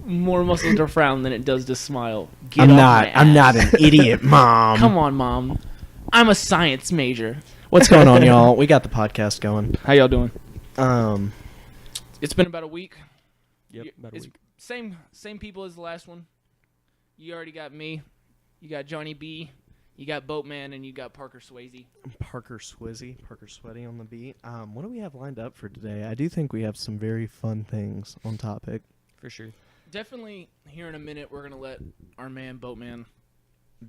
more muscles to frown than it does to smile. I'm not an idiot, Mom. Come on, Mom. I'm a science major. What's going on, y'all? We got the podcast going. How y'all doing? Um, It's been about a week. Yep, about a week. Same people as the last one. You already got me. You got Johnny B. You got Boatman, and you got Parker Swayze. Parker Sweaty on the beat. What do we have lined up for today? I do think we have some very fun things on topic. For sure. Definitely here in a minute, we're going to let our man Boatman.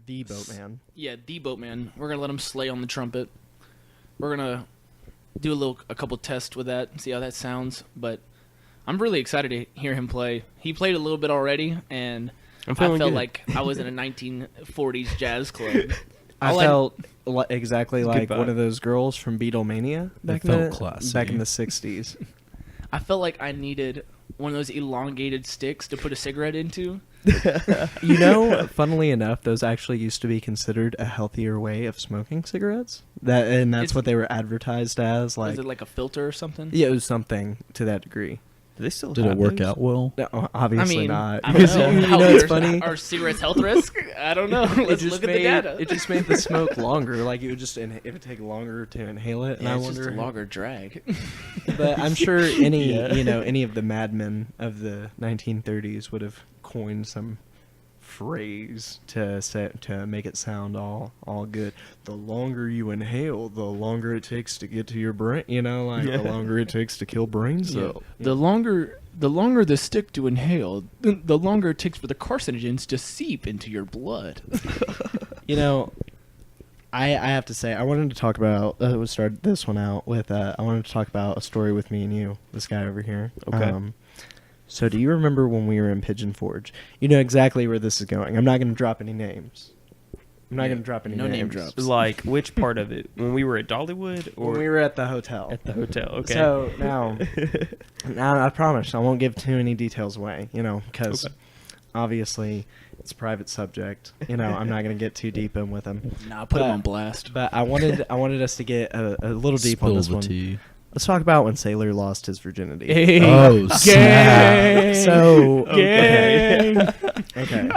The Boatman. The Boatman. We're going to let him slay on the trumpet. We're going to do a couple tests with that and see how that sounds. But I'm really excited to hear him play. He played a little bit already, and I felt good. like I was in a 1940s jazz club. I felt exactly like vibe. one of those girls from Beatlemania back felt classy. back in the 60s. I felt like I needed one of those elongated sticks to put a cigarette into. You know, funnily enough, those actually used to be considered a healthier way of smoking cigarettes. That's what they were advertised as. Was it like a filter or something? Yeah, it was something to that degree. Do they still Did have it work those? out well? No, obviously not. I don't know. You How know, it's are- funny. Are cigarettes health risk? I don't know. Let's look at the data. It just made the smoke longer. Like it would take longer to inhale it. And I it's wonder, just a longer drag. but I'm sure any Yeah. any of the madmen of the 1930s would have coined some phrase to make it sound all good. The longer you inhale, the longer it takes to get to your brain. You know, like the longer it takes to kill brain cells. The longer the stick to inhale, the longer it takes for the carcinogens to seep into your blood. You know, I have to say, I wanted to talk about, we started this one out with, I wanted to talk about a story with me and you, this guy over here. Okay. So do you remember when we were in Pigeon Forge? You know exactly where this is going. I'm not going to drop any names. No name drops. Like, which part of it? When we were at Dollywood? Or When we were at the hotel. at the hotel? Okay. So now I promise I won't give too many details away, you know, because obviously it's a private subject. You know, I'm not going to get too deep in with him. Nah, put him on blast. But I wanted us to get a little deep on Spill this the one. tea. Let's talk about when Sailor lost his virginity. Hey, Oh, snap. So gang. okay.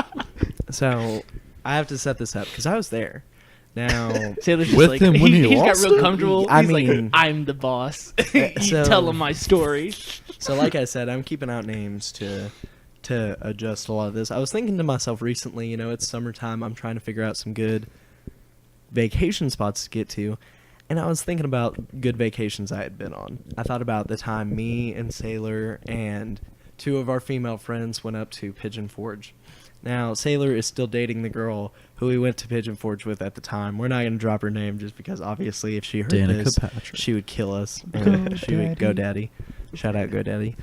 So I have to set this up because I was there. Now, Sailor's just With like, him when he he's got lost real it? comfortable. I He's mean- like, I'm the boss. You so- tell him my story. so like I said, I'm keeping out names to adjust a lot of this. I was thinking to myself recently, you know, it's summertime. I'm trying to figure out some good vacation spots to get to. And I was thinking about good vacations I had been on. I thought about the time me and Sailor and two of our female friends went up to Pigeon Forge. Now, Sailor is still dating the girl who we went to Pigeon Forge with at the time. We're not going to drop her name just because obviously if she heard Danica this, Patrick. she would kill us. Go And she would go Daddy. daddy. Shout out Go Daddy.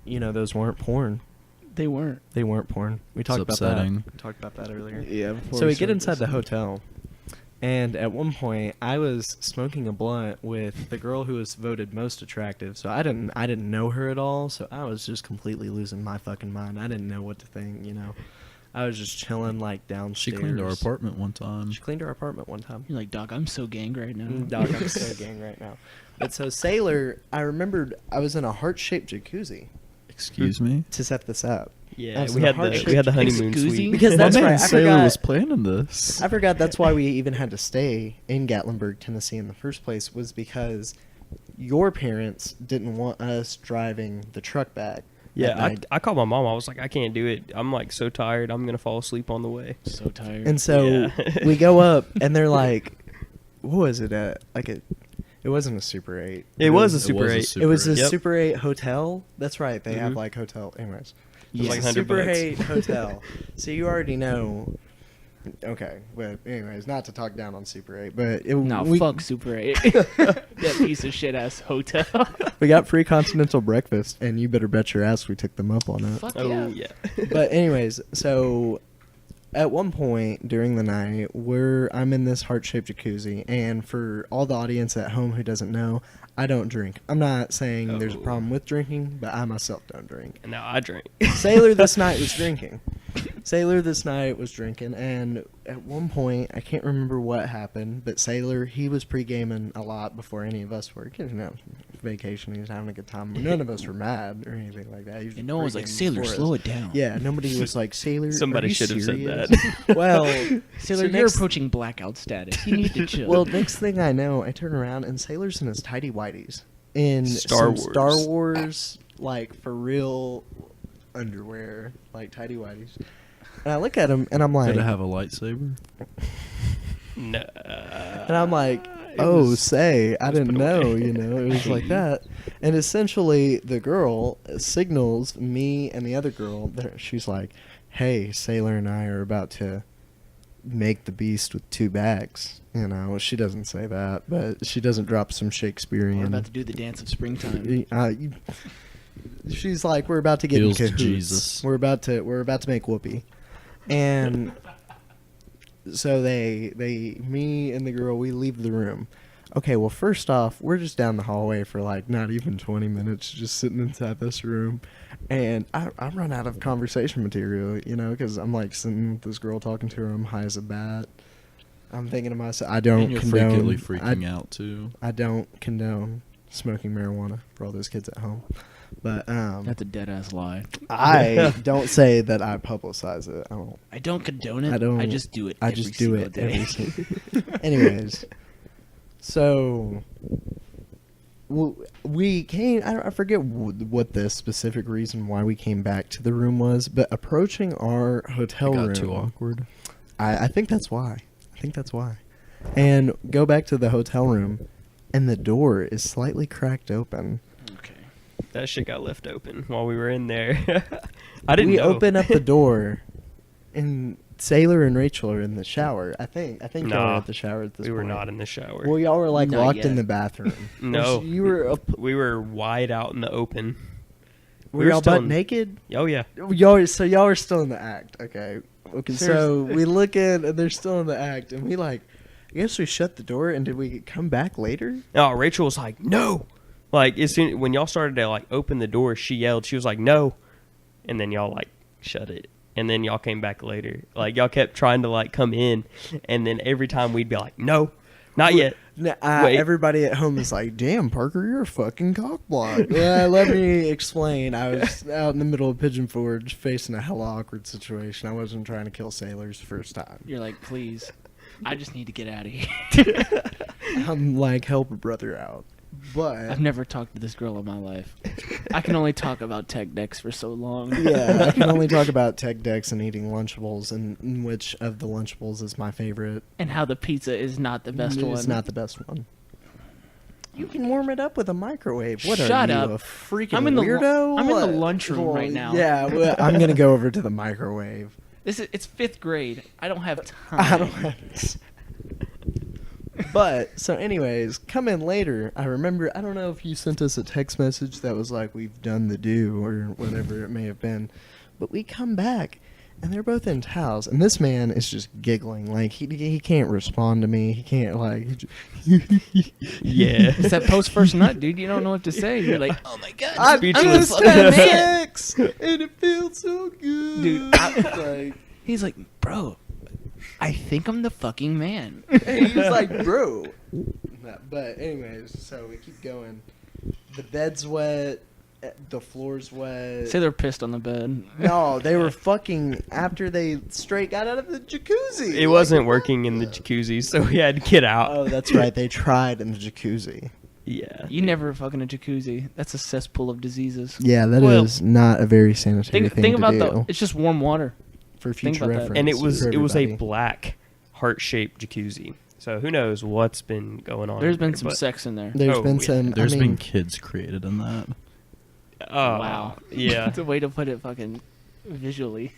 You know, those weren't porn. They weren't. They weren't porn. We talked about upsetting. that. We talked about that earlier. Yeah. So we get inside the hotel, and at one point I was smoking a blunt with the girl who was voted most attractive. So I didn't know her at all. So I was just completely losing my fucking mind. I didn't know what to think. You know, I was just chilling like downstairs. She cleaned our apartment one time. She cleaned our apartment one time. You're like, Doc, I'm so gang right now. Dog, I'm so gang right now. But so Sailor, I remembered I was in a heart-shaped jacuzzi Excuse me? to set this up. yeah, That's we a had hard the honeymoon Excuse suite. me? Because My that's man right. I Sailor forgot, was planning this. I forgot that's why we even had to stay in Gatlinburg, Tennessee in the first place, was because your parents didn't want us driving the truck back. at Yeah, night. I called my mom. I was like, I can't do it. I'm like so tired. I'm gonna fall asleep on the way. So tired. And so Yeah. we go up, and they're like, what was it at? Like it wasn't a Super 8. It was a Super 8. It was a Yep. Super 8 hotel. That's right. They have Mhm. like hotel. Anyways. It was It's like a 100 Super bucks. 8 hotel. So you already know. Okay, but anyways, not to talk down on Super 8, but fuck Super 8. That piece of shit ass hotel. we got free continental breakfast, and you better bet your ass we took them up on it. Fuck Oh yeah. yeah. But anyways, so at one point during the night, I'm in this heart-shaped jacuzzi, and for all the audience at home who doesn't know, I don't drink. I'm not saying there's a Oh. problem with drinking, but I myself don't drink. And now I drink. Sailor this night was drinking. And at one point, I can't remember what happened, but Sailor, he was pre-gaming a lot before any of us were. You know, vacation. He was having a good time. None of us were mad or anything like that. He was And no one was like, freaking Sailor, for us. slow it down. Yeah, nobody was like, Sailor. Somebody are you should have said serious?" that. Well, Sailor, so you're next- approaching blackout status. You need to chill. Well, next thing I know, I turn around and Sailor's in his tidy whities in Star some Wars. Star Wars, like for real underwear, like tidy whities. And I look at him and I'm like, Did it have a lightsaber? No. and I'm like, oh, say, I didn't know, you know, it was like that. And essentially, the girl signals me and the other girl. She's like, hey, Sailor and I are about to make the beast with 2 bags. You know, she doesn't say that, but she doesn't drop some Shakespearean. We're about to do the dance of springtime. She's like, we're about to get in Heels to cahoots. Jesus. We're about to make whoopee, and so me and the girl, we leave the room. Okay, well, first off, we're just down the hallway for like not even 20 minutes, just sitting inside this room, and I run out of conversation material, you know, because I'm like sitting with this girl talking to her. I'm high as a bat. I'm thinking to myself, I don't And you're condone. freaking out too. I don't condone smoking marijuana for all those kids at home. But That's a dead ass lie. I don't say that I publicize it. I don't condone it. I don't. I just do it. I every just do single it day. every single. Anyways, so we came. I forget what the specific reason why we came back to the room was, but approaching our hotel It got room, too awkward. I think that's why. And go back to the hotel room, and the door is slightly cracked open. Okay. That shit got left open while we were in there. I didn't We know. open up the door, and Sailor and Rachel are in the shower. I think y'all were Nah, at the shower at this we point. were not in the shower. Well, y'all were like Not locked yet. in the bathroom. No. you were up. We were wide out in the open. Were we were y'all still butt in- naked? Oh yeah. Y'all are still in the act. Okay. Okay. So Seriously. we look in, and they're still in the act, and we like. I guess we shut the door, and did we come back later? No, Rachel was like, "No!" Like as soon when y'all started to like open the door, she yelled. She was like, "No!" And then y'all like shut it. And then y'all came back later. Like y'all kept trying to like come in, and then every time we'd be like, "No, not yet." Wait. Everybody at home is like, "Damn, Parker, you're a fucking cockblock." Let me explain. I was out in the middle of Pigeon Forge, facing a hella awkward situation. I wasn't trying to kill sailors the first time. You're like, please, I just need to get out of here. I'm like, help a brother out. But I've never talked to this girl in my life. I can only talk about tech decks for so long. yeah, I can only talk about tech decks and eating Lunchables, and which of the Lunchables is my favorite. And how the pizza is not the best one. It's not the best one. You can warm it up with a microwave. What Shut are you, up. a freaking I'm in the lu- weirdo? I'm in the What? lunchroom Well, right now. Yeah, well, I'm gonna go over to the microwave. It's 5th grade. I don't have time. I don't have. But so, anyways, come in later. I remember. I don't know if you sent us a text message that was like, "We've done the do" or whatever it may have been. But we come back, and they're both in towels, and this man is just giggling. Like he can't respond to me. He can't like. Yeah. It's that post first nut, dude. You don't know what to say. You're like, oh my god, I'm Speechless. just having sex, and it feels so good, Dude, Like, he's like, bro, I think I'm the fucking man. and he's like, bro. But anyways, so we keep going. The bed's wet. The floor's wet. Say they're pissed on the bed. No, they were fucking after they straight got out of the jacuzzi. It wasn't working in the jacuzzi, so we had to get out. Oh, that's right. They tried in the jacuzzi. Yeah. You never fucking a jacuzzi. That's a cesspool of diseases. Yeah, that is Well, not a very sanitary thing Think to about do. it's just warm water. For think future about that. reference. And it for was a everybody. black heart-shaped jacuzzi. So who knows what's been going on? There's in been there, some but- sex in there. There's Oh, been yeah. some. There's I mean, been kids created in that. Oh, Wow. Yeah. It's a way to put it fucking visually.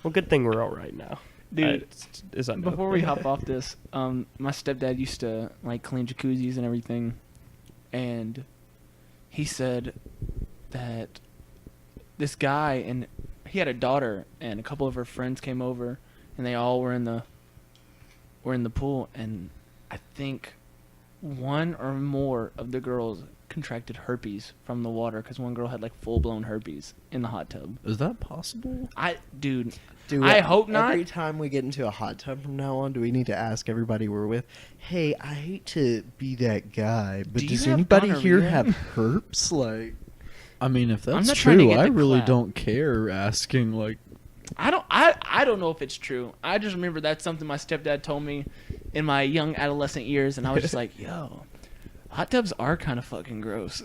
Well, good thing we're all right now. Dude, As I know. Before we hop off this, my stepdad used to like clean jacuzzis and everything, and he said that this guy and he had a daughter and a couple of her friends came over and they all were in the pool, and I think one or more of the girls contracted herpes from the water because one girl had like full blown herpes in the hot tub. Is that possible? Dude, Do I hope not. Every time we get into a hot tub from now on, do we need to ask everybody we're with, hey, I hate to be that guy, but Do you does have anybody here gonorrhea?" have herpes? Like, I mean, if I'm that's not trying to true, get I the really clap. don't care asking. Like, I don't know if it's true. I just remember that's something my stepdad told me in my young adolescent years, and I was just like, yo, hot tubs are kind of fucking gross.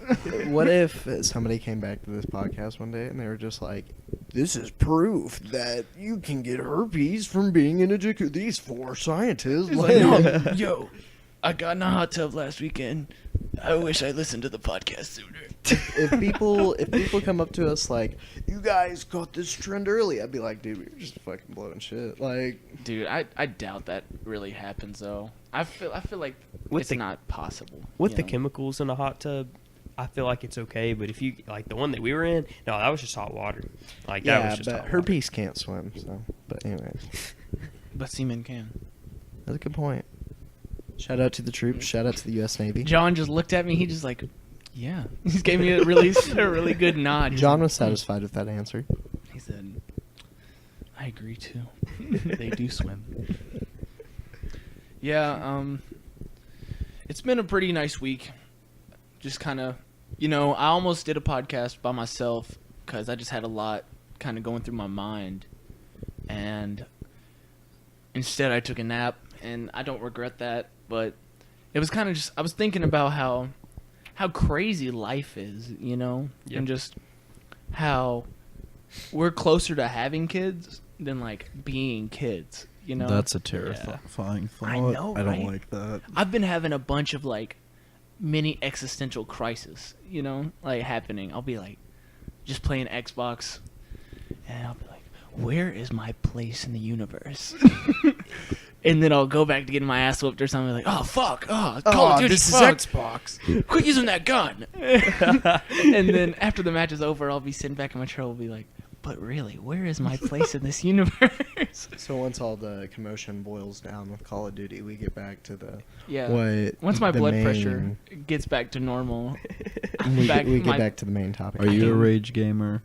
what if somebody came back to this podcast one day and they were just like, this is proof that you can get herpes from being in a jacuzzi. These 4 scientists. He's like, no, yo, I got in a hot tub last weekend. I wish I listened to the podcast sooner. if people come up to us like, you guys caught this trend early, I'd be like, dude, we were just fucking blowing shit. Like, Dude, I doubt that really happens though. I feel like With it's the- not possible. With you the know? chemicals in a hot tub, I feel like it's okay. But if you like the one that we were in, no, that was just hot water. Like that yeah, was just but hot water. herpes can't swim. So, but anyways, But semen can. that's a good point. Shout out to the troops. Shout out to the U.S. Navy. John just looked at me. He just like, yeah. He just gave me a really good nod. He's John like, was satisfied with that answer. He said, I agree too. They do swim. Yeah, it's been a pretty nice week. Just kind of, I almost did a podcast by myself because I just had a lot kind of going through my mind. And instead I took a nap, and I don't regret that. But it was kind of just, I was thinking about how crazy life is, Yep. and just how we're closer to having kids than like being kids, that's a terrifying thought. I know, I don't right? like that. I've been having a bunch of like mini existential crisis, like happening. I'll be like just playing Xbox, and I'll be like, where is my place in the universe? And then I'll go back to getting my ass whooped or something, like, oh fuck, Call of Duty, this fuck. is Xbox. Quit using that gun. And then after the match is over, I'll be sitting back in my chair. I'll be like, but really, where is my place in this universe? So once all the commotion boils down with Call of Duty, we get back to the Yeah. what Once my the blood main- pressure gets back to normal, we back- get my- back to the main topic. Are you a rage gamer?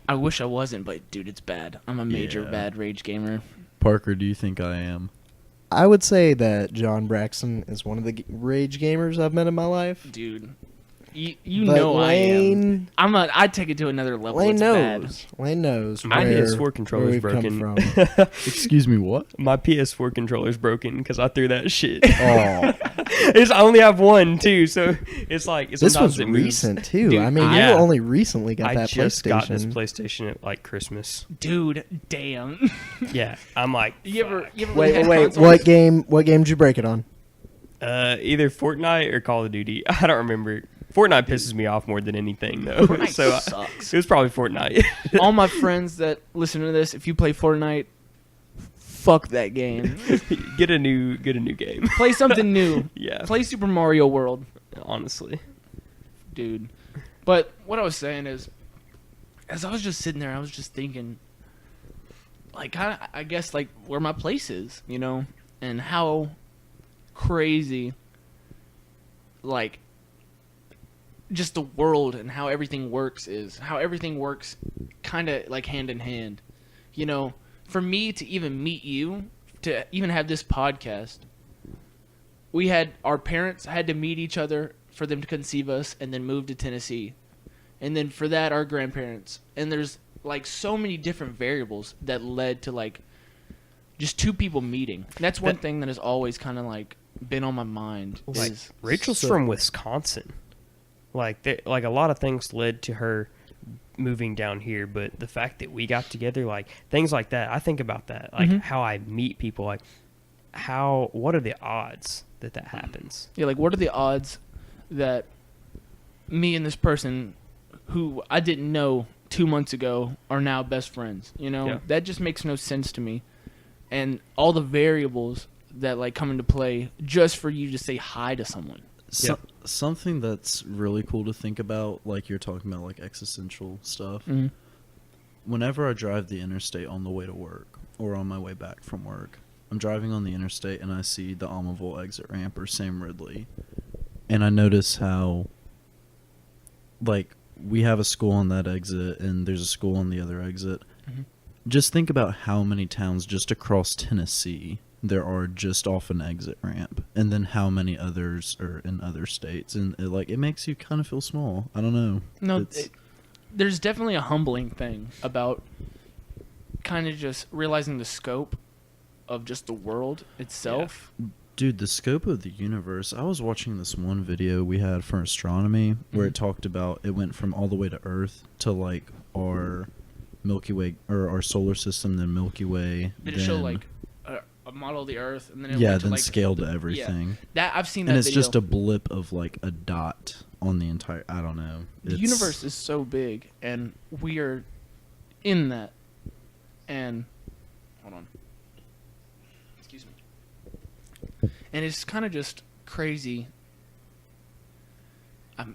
I wish I wasn't, but dude, it's bad. I'm a major Yeah. bad rage gamer. Parker, do you think I am? I would say that John Braxton is one of the rage gamers I've met in my life. Dude, you But know Lane, I am. I'd take it to another level. Lane It's knows. Lane knows. My where, PS4 controller's where we've broken. come from. Excuse me, what? My PS4 controller's broken because I threw that shit. Oh, I only have one too, so it's like this sometimes was it moves. recent too. Dude, I mean, yeah. you only recently got I that just PlayStation. got this PlayStation at like Christmas. Dude, damn. Yeah, I'm like, You ever really Wait, had wait, consoles? what game? What game did you break it on? either Fortnite or Call of Duty. I don't remember. Fortnite pisses me off more than anything though. Fortnite So sucks. it was probably Fortnite. All my friends that listen to this, if you play Fortnite, fuck that game. get a new game. Play something new. Yeah. Play Super Mario World, Honestly. dude. But what I was saying is, as I was just sitting there, I was just thinking, like, kind of, I guess, like, where my place is, and how crazy, like, just the world and how everything works is. How everything works kind of, like, hand in hand. For me to even meet you, to even have this podcast, our parents had to meet each other for them to conceive us and then move to Tennessee. And then for that, our grandparents. And there's like so many different variables that led to like just two people meeting. And that's one thing that has always kind of like been on my mind. Like Is Rachel's from Wisconsin. Like a lot of things led to her moving down here, but the fact that we got together, like things like that, I think about that, like how I meet people, like what are the odds that happens? yeah, like what are the odds that me and this person who I didn't know 2 months ago are now best friends? Yeah. That just makes no sense to me. And all the variables that like come into play just for you to say hi to someone. Something that's really cool to think about, like you're talking about, like existential stuff. Mm-hmm. Whenever I drive the interstate on the way to work or on my way back from work, I'm driving on the interstate and I see the Almaville exit ramp or Sam Ridley. and I notice how, like, we have a school on that exit, and there's a school on the other exit. Mhm. Just think about how many towns just across Tennessee there are just off an exit ramp, and then how many others are in other states, and it makes you kind of feel small. I don't know. No, It's- there's definitely a humbling thing about kind of just realizing the scope of just the world itself. Dude, the scope of the universe. I was watching this one video we had for astronomy where it talked about it went from all the way to Earth to like our Milky Way or our solar system, then Milky Way. Did it show like a model of the Earth, and then it yeah, went to then like scale to everything. that I've seen that And it's video. just a blip of like a dot on the entire. I don't know. The universe is so big, and we are in that. And hold on, excuse me. And it's kind of just crazy.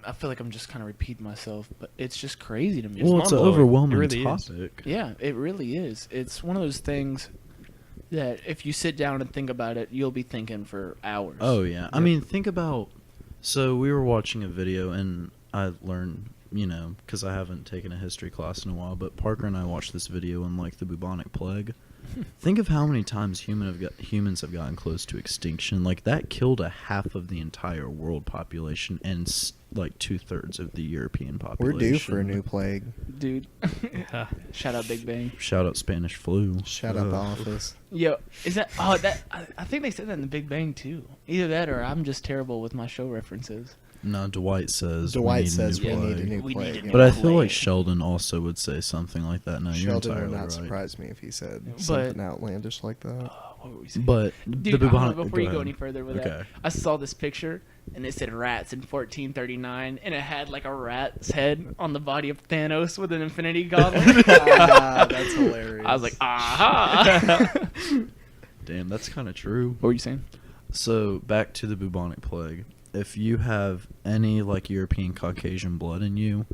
I feel like I'm just kind of repeating myself, but it's just crazy to me. Well, it's an mind-blowing. overwhelming It really is. topic. Yeah, it really is. It's one of those things that if you sit down and think about it, you'll be thinking for hours. Oh yeah. I mean, think about. So we were watching a video, and I learned, because I haven't taken a history class in a while, but Parker and I watched this video on like the bubonic plague. Think of how many times humans have gotten close to extinction. Like that killed a half of the entire world population and like 2/3 of the European We're population. due for a new plague. Dude. Shout out Big Bang. Shout out Spanish flu. Shut up, Ugh. Office. Yo, is that? Oh, that. I think they said that in the Big Bang too. Either that, or I'm just terrible with my show references. No, Dwight says. Dwight says we we need a new need a plague. new We plague. need a new But I feel plague. like Sheldon also would say something like that. No, you're Sheldon entirely would not right. surprise me if he said But- something outlandish like that. What were we saying? But Dude, the hold on, bubonic. before you go ahead. any further with Okay. that, I saw this picture and it said rats in 1439, and it had like a rat's head on the body of Thanos with an Infinity Gauntlet. That's hilarious. I was like, aha! Damn, that's kind of true. What were you saying? So back to the bubonic plague. If you have any like European Caucasian blood in you,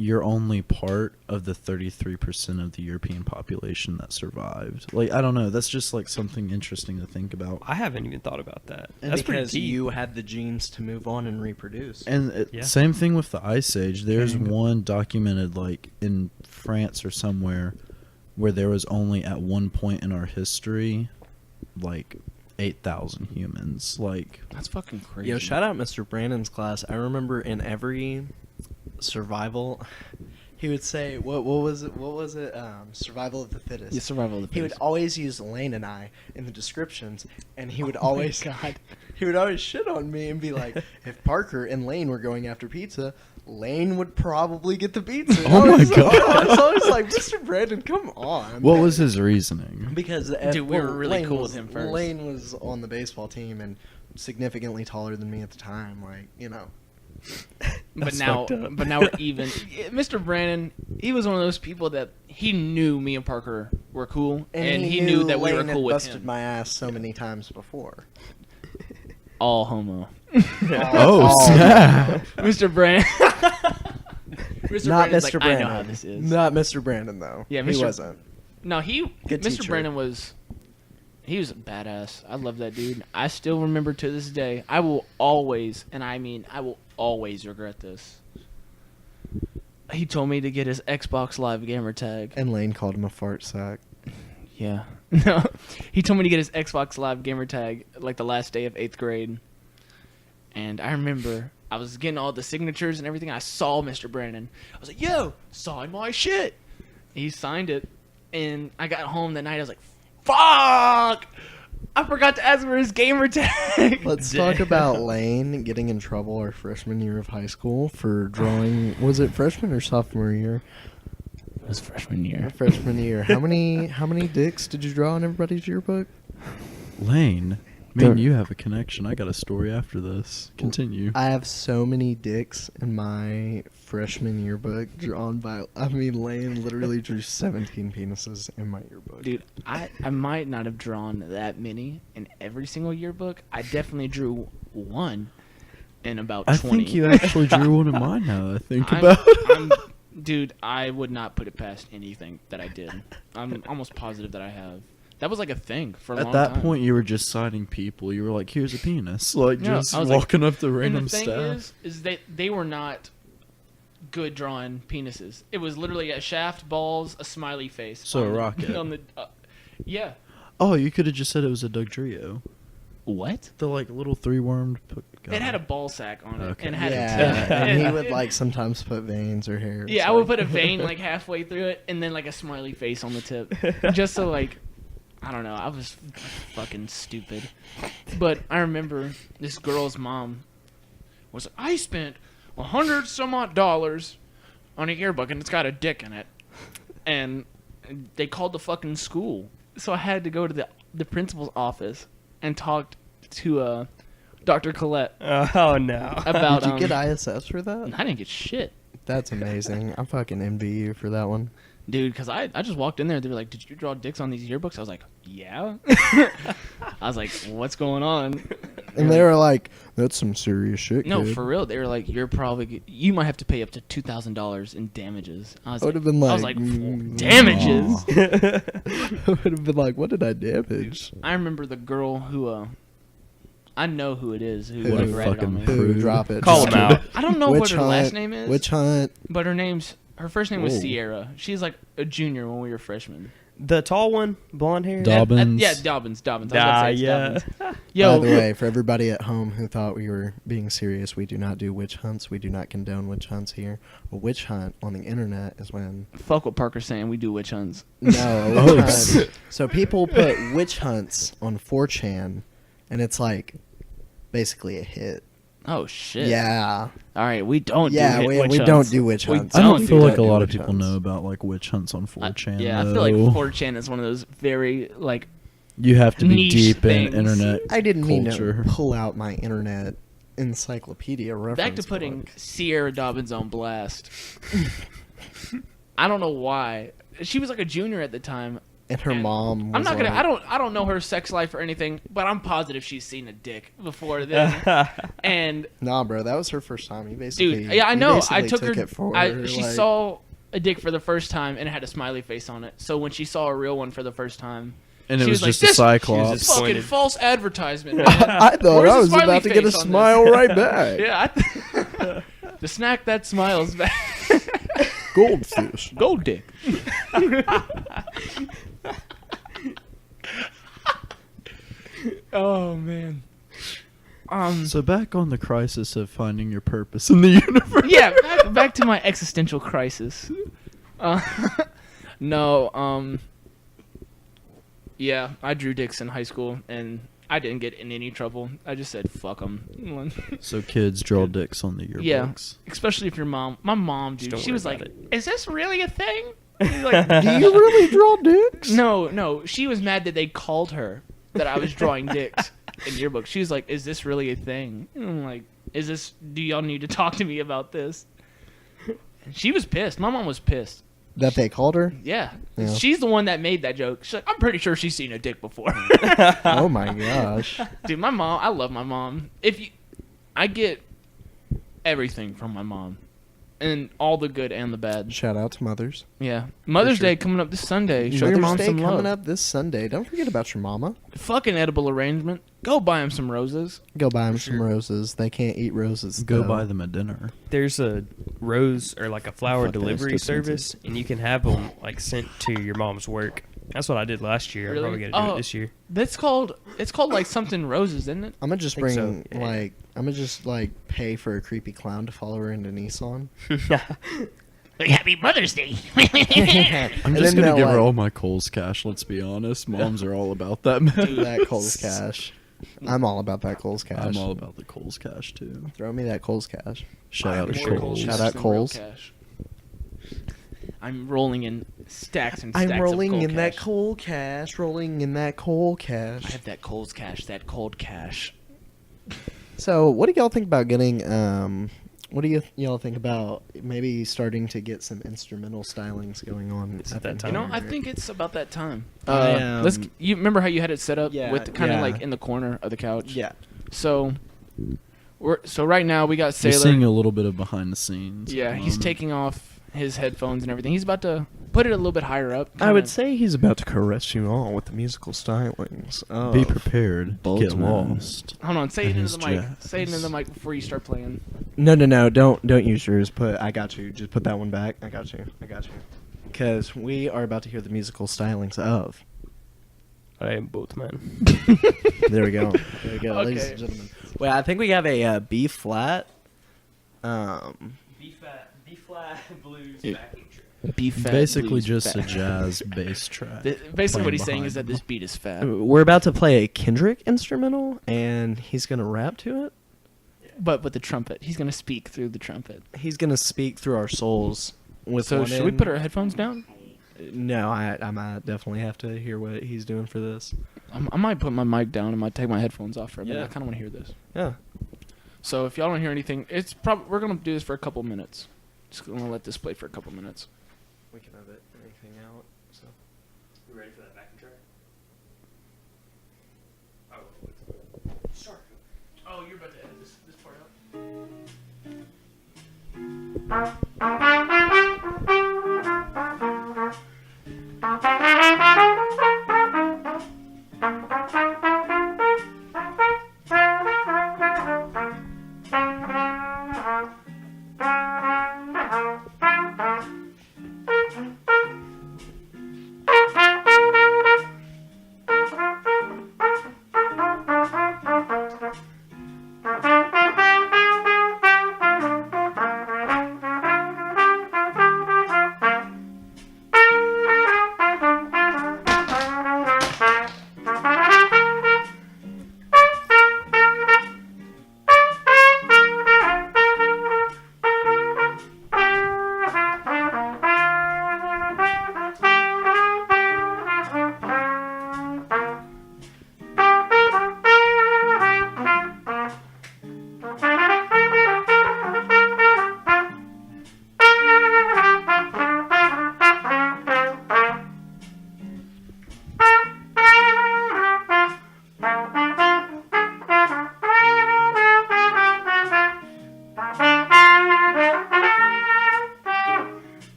you're only part of the 33% of the European population that survived. Like, I don't know. That's just like something interesting to think about. I haven't even thought about that. And That's pretty because deep. you had the genes to move on and reproduce. And Yeah. same thing with the Ice Age. There's King. one documented like in France or somewhere where there was only at one point in our history like 8,000 humans. Like, That's fucking crazy. Yo, shout out Mr. Brandon's class. I remember in every survival, he would say, what was it? Survival of the fittest. Yeah, survival of the He would fittest. always use Lane and I in the descriptions, and he would Oh my always God. he would always shit on me and be like, if Parker and Lane were going after pizza, Lane would probably get the pizza. Oh I my was- God. I was always like, Mr. Brandon, come on. what was his reasoning? Because Dude, we were really cool with him first. Lane was on the baseball team and significantly taller than me at the time. But That's now, fucked up. but now we're even. Yeah, Mr. Brandon, he was one of those people that he knew me and Parker were cool, and he knew that we were Lane had cool with busted him. my ass so many times before. All homo. Oh, snap. Mr. Brandon. Mr. Not Brandon's Mr. like, Brandon. I know how this is. Not Mr. Brandon though. Yeah, he Mr. wasn't. No, Good Mr. teacher. Brandon was. He was a badass. I love that dude. I still remember to this day. I will always, and I mean, I will always regret this. He told me to get his Xbox Live gamer tag. And Lane called him a fart sack. Yeah. No. He told me to get his Xbox Live gamer tag like the last day of 8th grade. And I remember I was getting all the signatures and everything. I saw Mr. Brandon. I was like, yo, sign my shit. He signed it. And I got home that night. I was like, fuck! I forgot to ask for his gamer tag. Let's talk about Lane getting in trouble our freshman year of high school for drawing. Was it freshman or sophomore year? It was freshman year. Freshman year. How many dicks did you draw in everybody's yearbook? Lane, me and you have a connection. I got a story after this. Continue. I have so many dicks in my freshman yearbook drawn by. I mean, Lane literally drew 17 penises in my yearbook. Dude, I might not have drawn that many in every single yearbook. I definitely drew one in about 20. I think you actually drew one of mine now that I think I'm- about it. Dude, I would not put it past anything that I did. I'm almost positive that I have. That was like a thing for a At long that time. point, you were just citing people. You were like, "Here's a penis," like No, just I was like- walking up to And random the thing staff. is they were not good drawing penises. It was literally a shaft, balls, a smiley face. So a on the- rocket. On the, yeah. Oh, you could have just said it was a Doug Trio. What? The like little 3-wormed. Guy. It had a ball sack on it Okay. and had Yeah, a and he would like sometimes put veins or hair. Yeah, I would put a vein like halfway through it and then like a smiley face on the tip. Just so like I don't know, I was fucking stupid. But I remember this girl's mom was like, I spent $100 some odd on a yearbook and it's got a dick in it. And they called the fucking school. So I had to go to the principal's office and talk to Dr. Collette Oh no. about Did you get ISS for that? I didn't get shit. That's amazing. I fucking envy you for that one. Dude, because I just walked in there. They were like, did you draw dicks on these yearbooks? I was like, yeah. I was like, what's going on? And they were like, "That's some serious shit." No, kid. for real. They were like, you might have to pay up to $2,000 in damages. I was I would like, have been like, I was like, damages? I would have been like, "What did I damage?" I remember the girl who, I know who it is who Who? would have ratted on Fucking me. Who? Prude. Drop it. Call Just him kidding. out. I don't know Witch what her hunt, last name is, Witch hunt. but her first name was Whoa. Sierra. She's like a junior when we were freshmen. The tall one, blonde hair. Dobbins. Yeah, Dobbins. I was about to say it's yeah. Dobbins. Yo, By the way, for everybody at home who thought we were being serious, we do not do witch hunts. We do not condone witch hunts here. A witch hunt on the internet is when fuck what Parker's saying. We do witch hunts. no. A Oh, witch hunt. So people put witch hunts on 4chan, and it's like basically a hit. Oh shit. Yeah, All right, we don't. yeah. do We witch don't hunts. do witch We hunts. I don't Don't feel do like a do lot of witch people hunts. know about like witch hunts on 4chan. Yeah, I feel like though. 4chan is one of those very like. You have to be niche deep things. in internet. I didn't mean culture. to pull out my internet encyclopedia reference. Back to putting book. Sierra Dobbins on blast. I don't know why. She was like a junior at the time. And her and mom. I'm was not gonna. like- I don't know her sex life or anything, but I'm positive she's seen a dick before then. And Nah, bro, that was her first time. You basically, dude, yeah, I you know. basically I took her. it for her. She like- saw a dick for the first time and it had a smiley face on it. So when she saw a real one for the first time, And it she was like, just a "This cyclops. just fucking Disappointed. false advertisement." Man. I thought Where's I the was smiley about to get a face on this? smile right back. Yeah. The snack that smiles back. Goldfish. Gold dick. Oh man. So back on the crisis of finding your purpose in the universe. Yeah, back to my existential crisis. Uh, no, yeah, I drew dicks in high school, and I didn't get in any trouble. I just said, fuck them. So kids draw dicks on the yearbooks. Yeah, especially if your mom... My mom, Just dude, don't she worry was like, about it. is this really a thing? She's like, Do you really draw dicks? no, she was mad that they called her that I was drawing dicks in yearbook. She was like, is this really a thing? And I'm like, do y'all need to talk to me about this? And she was pissed. My mom was pissed. That they called her? Yeah. Yeah. She's the one that made that joke. She's like, I'm pretty sure she's seen a dick before. Oh my gosh. Dude, my mom, I love my mom. I get everything from my mom. And all the good and the bad. Shout out to mothers. Yeah. Mother's sure. Day coming up this Sunday. Show your Mother's mom Day some coming love. up this Sunday. Don't forget about your mama. Fucking edible arrangement. Go buy him some roses. Go buy them some roses. They can't eat roses. Go though. buy them a dinner. There's a rose or like a flower Fuck that, delivery it's too service, and you can have them like sent to your mom's work. That's what I did last year. Really? I'm probably gonna do Oh. it this year. It's called like something roses, isn't it? I'm gonna just Think bring so, yeah. I'm gonna just pay for a creepy clown to follow her into Nissan. Happy Mother's Day. I'm And just then gonna give her they'll, all my Kohl's cash. Let's be honest. Moms are all about that. Man. that Kohl's cash. I'm all about that Kohl's cash. I'm all about the Kohl's cash too. Throw me that Kohl's cash. Shout out to More Kohl's. Shout out than real Kohl's. cash. I'm rolling in stacks and stacks I'm rolling of in that cash. coal cash. Rolling in that coal I cash. have that Kohl's cash, that cold cash. So, what do y'all think about getting? What do y'all think about maybe starting to get some instrumental stylings going on? It's up that in time. You know, here? I think it's about that time. I, You remember how you had it set up Yeah, with kind of yeah. like in the corner of the couch? Yeah. So, so right now we got You're Sailor. seeing a little bit of behind the scenes. Yeah, he's taking off his headphones and everything. He's about to put it a little bit higher up. I would kinda- say he's about to caress you all with the musical stylings. Of Be prepared. Get Boatman. lost. Hold on, say it and into his the mic. jazz. Say it into the mic before you start playing. No, don't use yours. I got you. Just put that one back. I got you. Because we are about to hear the musical stylings of. I am Boatman. There we go. Ladies Okay. and gentlemen. Wait, I think we have a B flat. B flat blues Yeah. backing track. B fat. Basically blues, just fat. a jazz bass track. Basically, what playing he's saying is that behind this beat is fat. We're about to play a Kendrick instrumental, and he's gonna rap to it. But with the trumpet, he's gonna speak through the trumpet. He's gonna speak through our souls. With So one should we in. put our headphones down? No, I might definitely have to hear what he's doing for this. I might put my mic down. I might take my headphones off for a minute. Yeah. I kind of want to hear this. Yeah. So if y'all don't hear anything, it's probably we're gonna do this for a couple minutes. Just gonna let this play for a couple minutes. We can have anything out. So. You ready for that backing track? Oh, you're about to edit this part out.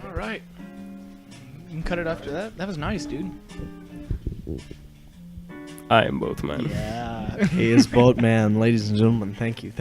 All right. You can cut it after that. That was nice, dude. I am Boatman. Yeah. He is Boatman, ladies and gentlemen. Thank you.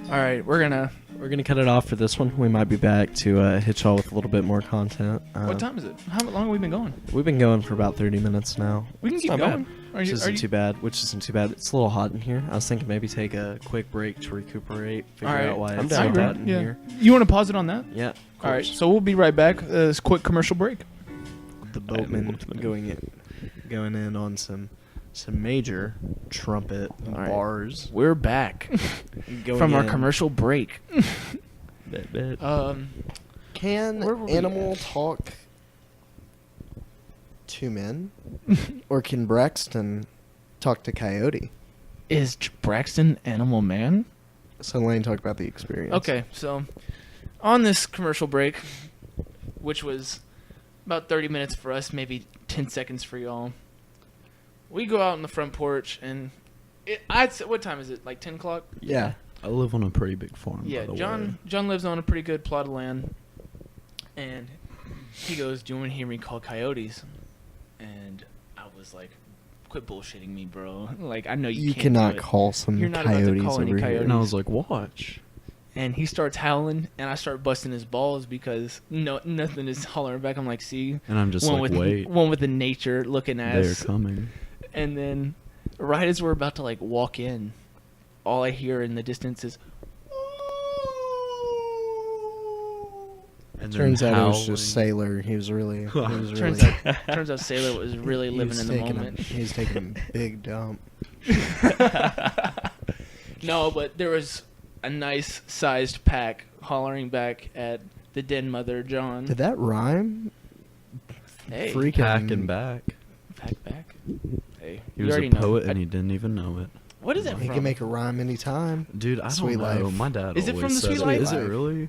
All right, we're gonna. We're gonna cut it off for this one. We might be back to hit y'all with a little bit more content. What time is it? How long have we been going? We've been going for about 30 minutes now. We can keep not going. bad. Are Which you, isn't too bad. It's a little hot in here. I was thinking maybe take a quick break to recuperate, figure All right. out why I'm it's down so with hot that. in Yeah. here. You want to pause it on that? Yeah. All right. So we'll be right back. This quick commercial break. The I am Boatman Boatman. going in on some major trumpet All right. bars. We're back Going from our in. commercial break. Bet. Can Where were we animal at? talk to men, or can Braxton talk to Coyote? Is Braxton Animal Man? So Lane talked about the experience. Okay, so on this commercial break, which was about 30 minutes for us, maybe 10 seconds for y'all, we go out on the front porch and I'd say, what time is it? Like 10 o'clock? Yeah. I live on a pretty big farm. Yeah, by the way. John lives on a pretty good plot of land, and he goes, "Do you want to hear me call coyotes?" And I was like, "Quit bullshitting me, bro! Like I know you can't cannot do it." call some You're not about to coyotes call any over here. coyotes. And I was like, watch. And he starts howling, and I start busting his balls because nothing is hollering back. I'm like, "See, And I'm just one like, with wait, one with the nature looking at they're us." coming. And then, right as we're about to like walk in, all I hear in the distance is. And Turns then out it was howling. just Sailor. He was really. Turns out Sailor was really he living was in the taking moment. he was taking a big dump. No, but there was a nice sized pack hollering back at the den mother, John. Did that rhyme? Hey, Freaking Packing back. pack back. Hey, He you was a already know. poet and he didn't even know it. What is that He from? can make a rhyme anytime. Dude, I Sweet don't know. Life. My dad Is it always from the says Sweet it. Life? Is it really?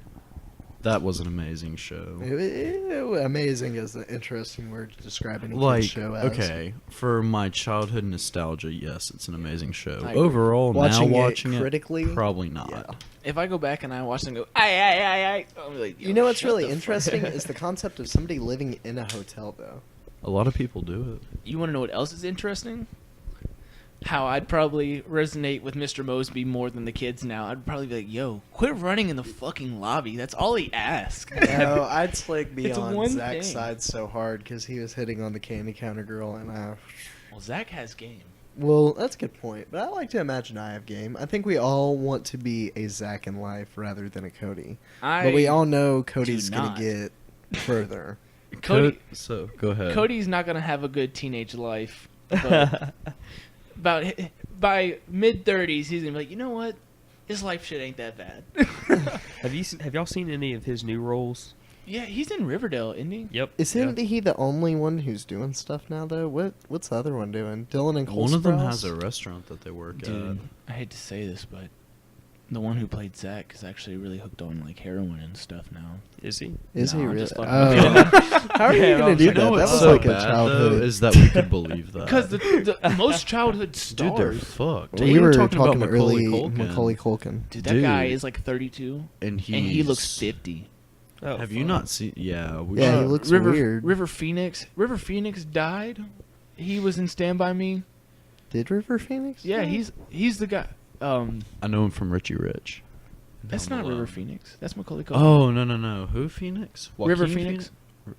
That was an amazing show. Amazing is an interesting word to describe any Like, kid's show as. okay, for my childhood nostalgia, yes, it's an amazing show. I agree. Overall, Watching now it watching it, critically, probably not. yeah. If I go back and I watch them go, I, I'm like, You know what's shut really the fuck interesting up. is the concept of somebody living in a hotel, though. A lot of people do it. You want to know what else is interesting? How I'd probably resonate with Mr. Mosby more than the kids now. I'd probably be like, yo, quit running in the fucking lobby. That's all he asks. No, I'd be It's on one Zach's thing. side so hard because he was hitting on the candy counter girl, and Well, Zach has game. well, that's a good point. But I like to imagine I have game. I think we all want to be a Zach in life rather than a Cody. But we all know Cody's do gonna not. get further. Cody, So, go ahead. Cody's not gonna have a good teenage life. But by mid-30s, he's gonna be like, you know what? His life shit ain't that bad. Have y'all seen any of his new roles? Yeah, he's in Riverdale, isn't he? Yep. Isn't he the only one who's doing stuff now, though? What's the other one doing? Dylan and Cole One of them Sprouse? has a restaurant that they work Dude, I hate to say this, but the one who played Zach is actually really hooked on like heroin and stuff now. Is he? Is No, he I'm really? just fucking Oh. with you. How are you Yeah, gonna I'm do like, that? at. That What's was so like a bad, childhood. though, is that we could believe that. Because the most childhood Dude, they're stars. fucked. we You're were talking talking about early Culkin. Macaulay Culkin. Dude, that guy Dude. is like 32, And and he looks he's- 50. Oh, Have you fuck. not seen? Yeah. We Yeah, he should- looks River, weird. River Phoenix died. He was in Stand By Me. Did River Phoenix? Yeah, die? he's the guy. I know him from Richie Rich. That's Home not Alone. River Phoenix. That's Macaulay Culkin. Oh no! Who Phoenix? River Joaquin Phoenix?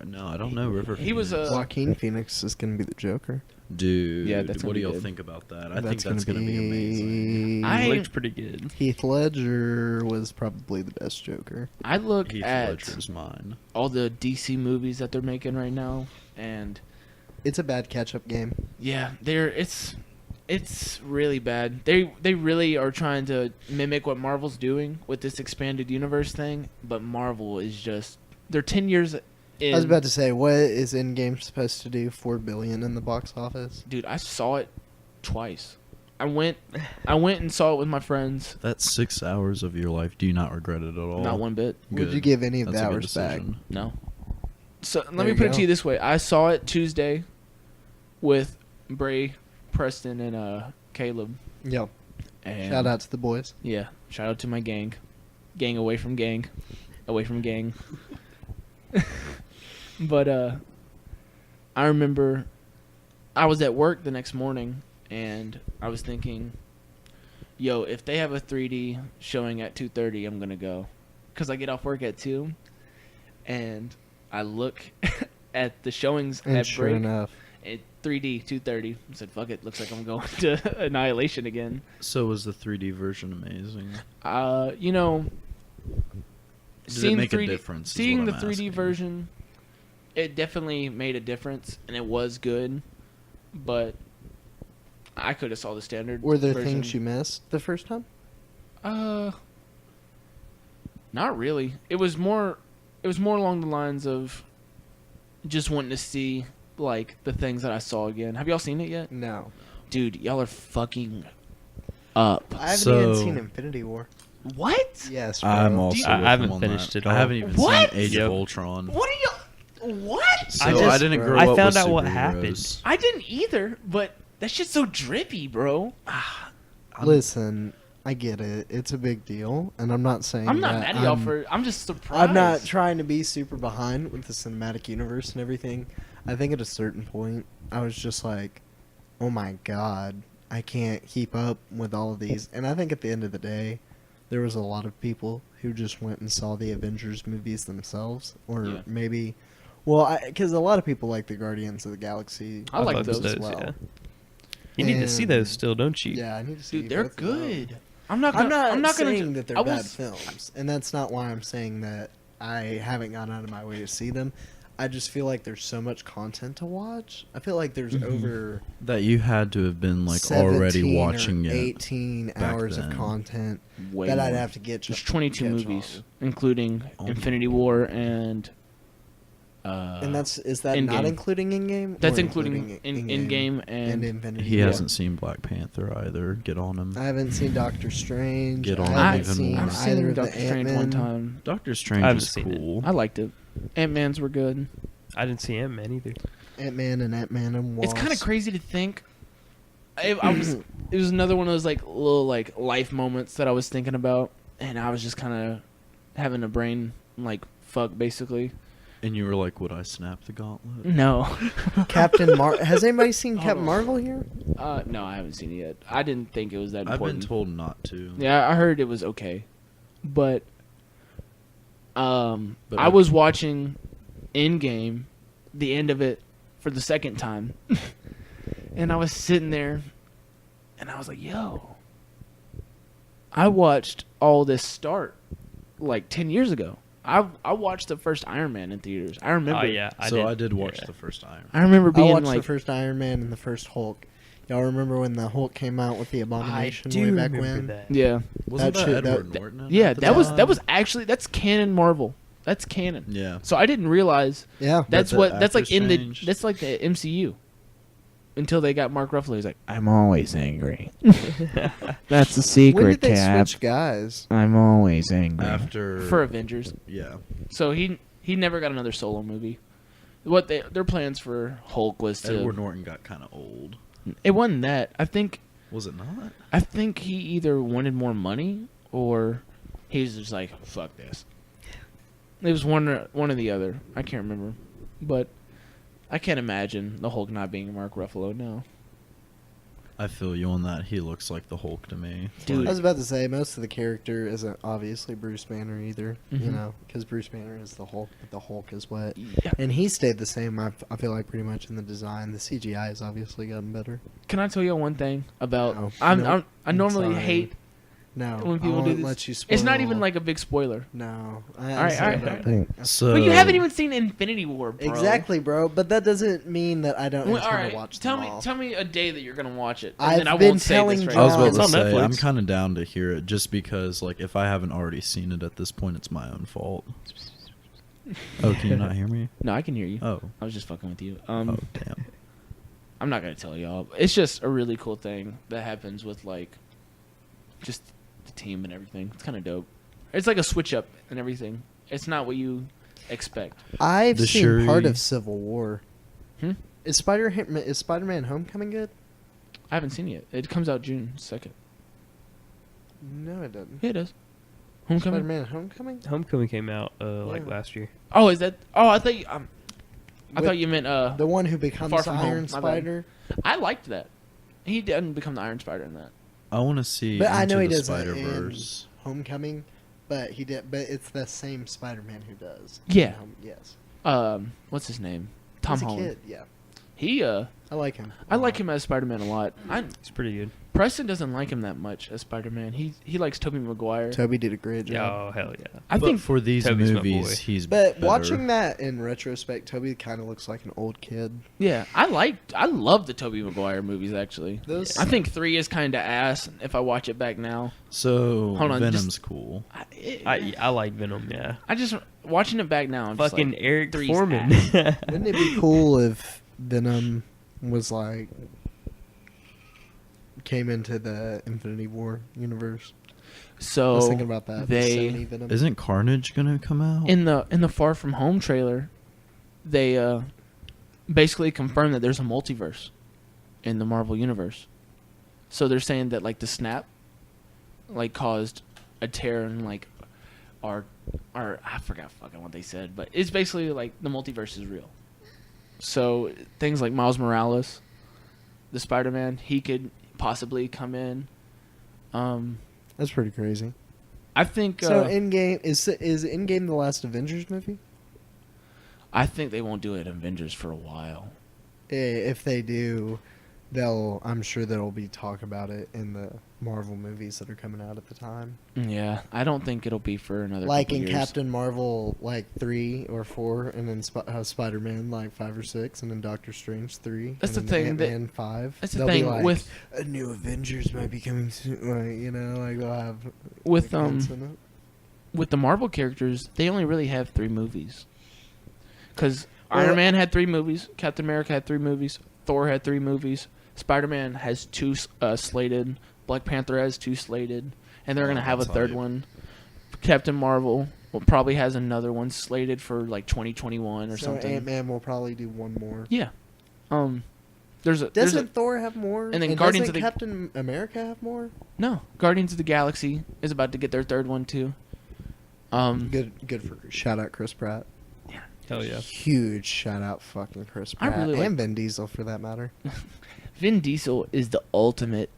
No, I don't know River. He was, Phoenix. Joaquin Phoenix is gonna be the Joker. Dude. Yeah, that's what gonna do be y'all good. think about that? I That's think that's gonna be amazing. I- Looks pretty good. Heath Ledger was probably the best Joker. I look Heath at Ledger's mine. all the DC movies that they're making right now, and It's a bad catch-up game. yeah, it's really bad. They really are trying to mimic what Marvel's doing with this expanded universe thing, but Marvel is just they're 10 years in. I was about to say, what is Endgame supposed to do? $4 billion in the box office. Dude, I saw it twice. I went and saw it with my friends. That's 6 hours of your life. Do you not regret it at all? Not one bit. Would you Good. give any of That's the a good hours back? decision. No. So let There me you put it go. to you this way: I saw it Tuesday with Bray, Preston, and Caleb. Yep. And Shout out to the boys. Yeah, shout out to my gang. Gang away from gang. Away from gang. But I remember I was at work the next morning and I was thinking, yo, if they have a 3D showing at 2:30, I'm going to go. Cuz I get off work at 2 and I look at the showings And at sure break. enough, At 3D 2:30. I said, fuck it, looks like I'm going to Annihilation again. So was the 3D version amazing? You know, Did it make a difference? is Seeing what the I'm 3D asking. version, it definitely made a difference, and it was good. But I could have saw the standard. were there version. things you missed the first time? Not really. It was more along the lines of just wanting to see like the things that I saw again. Have y'all seen it yet? No. Dude, y'all are fucking up. I haven't even So- seen Infinity War. What? Yes, bro. I'm also. I with haven't him on finished that. it I all. haven't even What? seen Age Yep. of Ultron. What are y'all? What? So I I, just- didn't grow I up found with out what superheroes. happened. I didn't either, but that shit's so drippy, bro. Listen, I get it. It's a big deal, and I'm not saying I'm not that mad at y'all for. I'm just surprised. I'm not trying to be super behind with the cinematic universe and everything. I think at a certain point, I was just like, oh my god, I can't keep up with all of these. And I think at the end of the day, there was a lot of people who just went and saw the Avengers movies themselves. Or Yeah. maybe, well, because a lot of people like the Guardians of the Galaxy. I like movies those as well. yeah. You need to see And- those still, don't you? Yeah, I need to see Dude, they're both of them. good. I'm not. Gonna, I'm not gonna saying ju- that they're I bad was- films, and that's not why I'm saying that I haven't gone out of my way to see them. I just feel like there's so much content to watch. I feel like there's Mhm. over That you had to have been like already 17 watching or it. 18 back hours then. of content Way that I'd more. have to get. There's 22 catch movies, on. including Oh my Infinity War and. And is that not In-game. including in-game? That's or including in-game and Infinity He War? hasn't seen Black Panther either. Get on him. I haven't seen Doctor Strange. Get on I him haven't even seen more. I've either seen of the Doctor Strange one Ant-Man. time. Doctor I Strange haven't is seen it. cool. I liked it. Ant-Man's were good. I didn't see Ant-Man either. Ant-Man and Ant-Man and Wasp. It's kind of crazy to think. It was another one of those like little like life moments that I was thinking about, and I was just kind of having a brain like fuck basically. And you were like, would I snap the gauntlet? No, Captain Mar. Has anybody seen Hold Captain on. Marvel here? no, I haven't seen it yet. I didn't think it was that I've important. been told not to. Yeah, I heard it was okay, but But I was watching Endgame, the end of it, for the second time, and I was sitting there, and I was like, "Yo, I watched all this start like 10 years ago. I watched the first Iron Man in theaters. I remember. Oh yeah, I did watch yeah. the first Iron. I remember I being watched like, the first Iron Man and the first Hulk. Y'all remember when the Hulk came out with the I Abomination do way back remember when? that. yeah, Wasn't That that, shit- Edward that- Norton? yeah. at the That time? was actually that's canon Marvel. That's canon. Yeah. So I didn't realize Yeah. that's the what that's like actors in the changed. that's like the MCU. Until they got Mark Ruffalo, he's like, I'm always angry. That's the secret, When did they Cap. switch guys? I'm always angry. After For Avengers. yeah. So he never got another solo movie. What their plans for Hulk was to. Edward Norton got kind of old. It wasn't that. I think Was it not? he either wanted more money or he was just like, fuck this. It was one or the other. I can't remember, but I can't imagine the Hulk not being Mark Ruffalo now. I feel you on that. He looks like the Hulk to me. Dude. I was about to say most of the character isn't obviously Bruce Banner either. You Mhm. know, because Bruce Banner is the Hulk, but the Hulk is what. Yeah. And he stayed the same. I feel like pretty much in the design. The CGI has obviously gotten better. Can I tell you one thing about? No. I normally Sorry. hate No, when people I do won't this. let you spoil. It's not even like a big spoiler. No. All right, all right. So But you haven't even seen Infinity War, bro. Exactly, bro. But that doesn't mean that I don't Well, intend all right. to watch Tell them me, all. tell me a day that you're gonna watch it, and I've then I been won't say telling this right I was now. about It's to on say Netflix. I'm kind of down to hear it just because like if I haven't already seen it at this point, it's my own fault. Oh, can you not hear me? No, I can hear you. Oh. I was just fucking with you. Oh damn. I'm not gonna tell y'all. It's just a really cool thing that happens with like, just the team and everything. It's kind of dope. It's like a switch up and everything. It's not what you expect. I've The seen part Shuri- of Civil War. Hmm? Is Spider-Man Homecoming good? I haven't seen it yet. It comes out June 2nd. No, it doesn't. Yeah, it does. Homecoming. Spider-Man Homecoming? Homecoming came out like Yeah. last year. Oh, is that? Oh, I thought you. I With thought you meant The one who becomes Far From Home, Iron my bad. Spider. I liked that. He didn't become the Iron Spider in that. I want to see But I know he Into the doesn't in Spider-Verse. Homecoming, but he did. But it's the same Spider-Man who does. Yeah. Yes. What's his name? Tom He's a Holland. kid, yeah. He I like him. I like him as Spider-Man a lot. It's pretty good. Preston doesn't like him that much as Spider-Man. He likes Tobey Maguire. Toby did a great job. Oh hell yeah! I But think for these Toby's my boy. movies, he's But better. watching that in retrospect, Toby kind of looks like an old kid. yeah, I love the Tobey Maguire movies actually. Those I think 3 is kind of ass if I watch it back now. So Hold on, Venom's just- cool. I like Venom. Yeah. I just watching it back now. I'm just Fucking like, Eric 3's Foreman. ass. Wouldn't it be cool if Venom was like came into the Infinity War universe? So I was thinking about that. They Sony Venom. Isn't Carnage gonna come out? in the Far From Home trailer, they basically confirmed that there's a multiverse in the Marvel universe. So they're saying that like the snap like caused a tear in like our I forgot fucking what they said, but it's basically like the multiverse is real. So things like Miles Morales, the Spider-Man, he could possibly come in. That's pretty crazy. I think So Endgame is Endgame the last Avengers movie? I think they won't do it in Avengers for a while. If they do, I'm sure there'll be talk about it in the Marvel movies that are coming out at the time. Yeah, I don't think it'll be for another Like couple in years. Captain Marvel, like 3 or 4, and then Spider-Man like 5 or 6, and then Doctor Strange 3. That's and the then thing that- Ant-Man 5. that's the They'll be thing like, with- a new Avengers might be coming soon. Like, you know, like they'll have With, like, hints in it. With the Marvel characters, they only really have 3 movies. Because Well, Iron Man had 3 movies, Captain America had 3 movies, Thor had 3 movies, Spider-Man has 2 slated, Black Panther has 2 slated, and they're going to have a that's third hype. one. Captain Marvel probably has another one slated for like 2021 or So something. Ant-Man will probably do one more. Yeah. There's a Doesn't Thor have more? and then Guardians doesn't of the- Captain America have more? no, Guardians of the Galaxy is about to get their third one too. Good for shout out Chris Pratt. Hell yeah. Huge shout out fucking Chris I Pratt really like- and Vin Diesel for that matter. Vin Diesel is the ultimate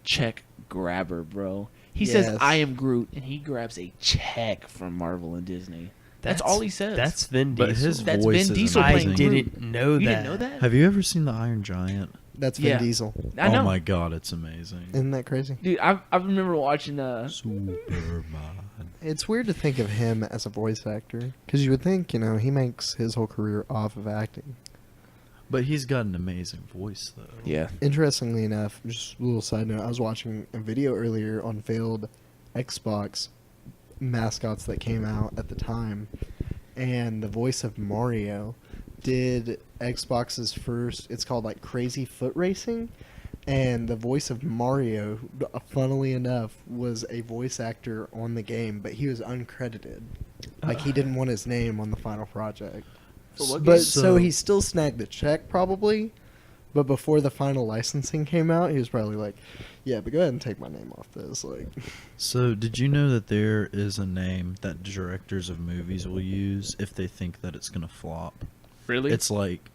check grabber, bro. He says, Yes. "I am Groot," and he grabs a check from Marvel and Disney. That's all he says. That's Vin Diesel. But his That's voice Vin is Diesel I playing amazing. Groot. didn't know that. You didn't know that? Have you ever seen the Iron Giant? That's Vin Yeah. Diesel. I know. Oh my god, it's amazing. Isn't that crazy? Dude, I remember watching Superman. It's weird to think of him as a voice actor because you would think, you know, he makes his whole career off of acting. But he's got an amazing voice, though. yeah. Interestingly enough, just a little side note, I was watching a video earlier on failed Xbox mascots that came out at the time, and the voice of Mario did Xbox's first, it's called like Crazy Foot Racing, and the voice of Mario, funnily enough, was a voice actor on the game, but he was uncredited. Like he didn't want his name on the final project. For what But game? so he still snagged the check probably. But before the final licensing came out, he was probably like, "Yeah, but go ahead and take my name off this." Like, So, did you know that there is a name that directors of movies will use if they think that it's going to flop? Really? It's like,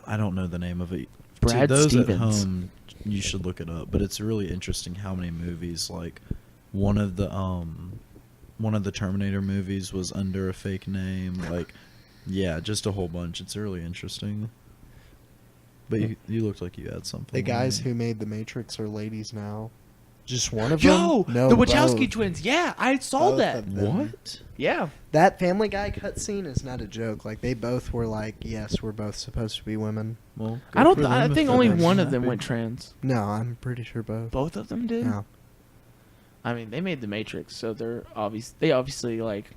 I don't know the name of it. Brad To those Stevens. at home, you should look it up. But it's really interesting how many movies, like one of the Terminator movies was under a fake name. Like, yeah, just a whole bunch. It's really interesting. But you looked like you had something. the guys Ryan. who made The Matrix are ladies now. Just one of Yo, them? No, the Wachowski both. twins. Yeah, I saw Both that. of them. What? Yeah. That Family Guy cutscene is not a joke. Like, they both were like, "Yes, we're both supposed to be women." Well, I don't. good for I them if think they're only happy. one of them went trans. No, I'm pretty sure both. Both of them did. No, I mean, they made the Matrix, so they obviously like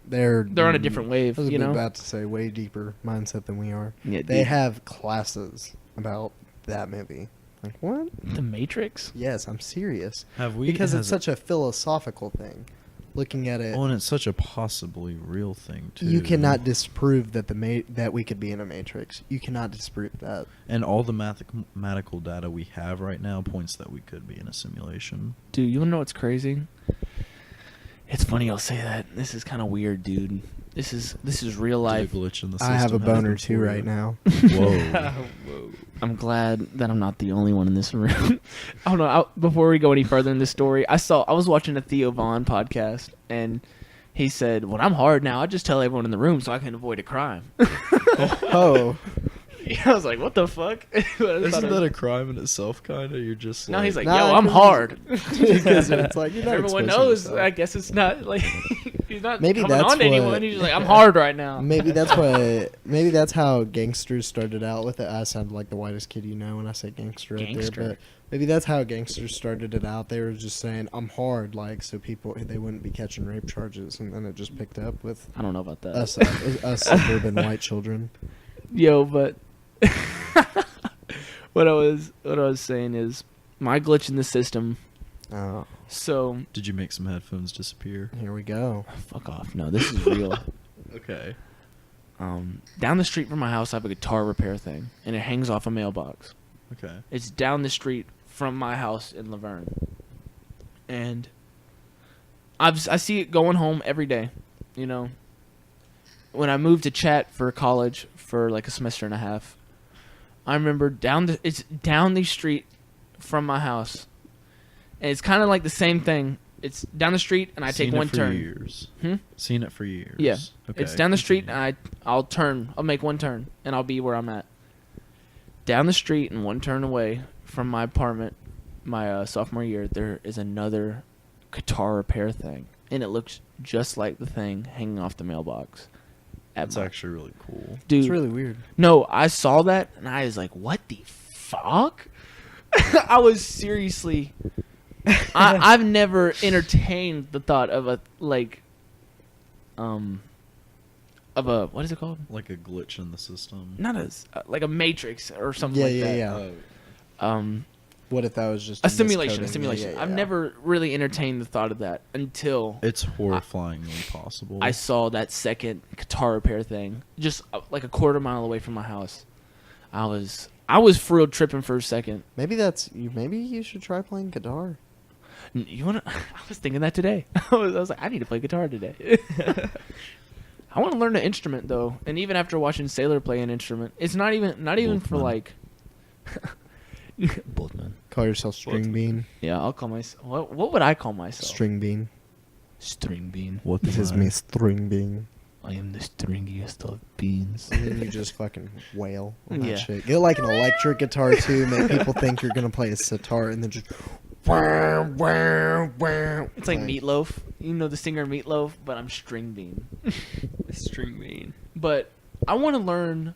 they're on a different wave, I was you know. about to say way deeper mindset than we are. Yeah, They dude. have classes about that movie. Like, what? The Matrix. Yes, I'm serious. Have we? Because it's has- such a philosophical thing. Looking at it, Oh, and it's such a possibly real thing too. you cannot disprove that that we could be in a matrix. You cannot disprove that. And all the mathematical data we have right now points that we could be in a simulation. Dude, you wanna know what's crazy? It's funny I'll say that. This is kind of weird, dude. This is real life. Did a glitch in the I have a system boner happen too for right you? now. Whoa. I'm glad that I'm not the only one in this room. I don't know. Before we go any further in this story, I was watching a Theo Vaughn podcast, and he said, "When I'm hard now, I just tell everyone in the room so I can avoid a crime." Oh, I was like, "What the fuck?" Isn't that a crime in itself, kind of? You're just No, he's like, Nah, "Yo, I'm 'cause hard." because it's like you're not Everyone exposing knows. yourself. I guess it's not like he's not Maybe coming that's on to anyone. what- He's just like, "I'm hard right now." Maybe that's what. Maybe that's how gangsters started out with it. I sound like the whitest kid you know when I say gangster right Gangster. there, but maybe that's how gangsters started it out. They were just saying I'm hard, like so people they wouldn't be catching rape charges, and then it just picked up with I don't know about that. us suburban white children. Yo, but what I was saying is my glitch in the system. Oh, So Did you make some headphones disappear? here we go. fuck off. No, this is real. Okay. Down the street from my house, I have a guitar repair thing, and it hangs off a mailbox. Okay. It's down the street from my house in Laverne, and I see it going home every day. You know, when I moved to Chat for college for like a semester and a half, I remember it's down the street from my house, and it's kind of like the same thing. It's down the street, and I take Seen one it for turn. Years. Hmm? Seen it for years. Yeah, Okay. it's down the street, continue. and I'll turn. I'll make one turn, and I'll be where I'm at. down the street and one turn away from my apartment, my sophomore year, there is another guitar repair thing, and it looks just like the thing hanging off the mailbox. That's actually really cool. Dude, It's really weird. no, I saw that and I was like, "What the fuck?" I was seriously. I've never entertained the thought of a of a what is it called? Like a glitch in the system. Not as like a matrix or something Yeah, like yeah, that. yeah. What if that was just A simulation. A miscoding? simulation. Yeah, yeah, I've yeah. never really entertained the thought of that until It's horrifyingly possible. I saw that second guitar repair thing just like a quarter mile away from my house. I was for real tripping for a second. Maybe maybe you should try playing guitar. You wanna? I was thinking that today. I was like, I need to play guitar today. I want to learn an instrument though, and even after watching Sailor play an instrument, it's not even for Boatman. like. Boatman. Call yourself String Bean. Yeah, I'll call myself. What would I call myself? String Bean. String bean. What This is me, String Bean. I am the stringiest of beans. And then you just fucking wail on that Yeah. shit. Get like an electric guitar too, make people think you're gonna play a sitar, and then just. It's like Meatloaf. You know the singer Meatloaf, but I'm String Bean. String bean. But I want to learn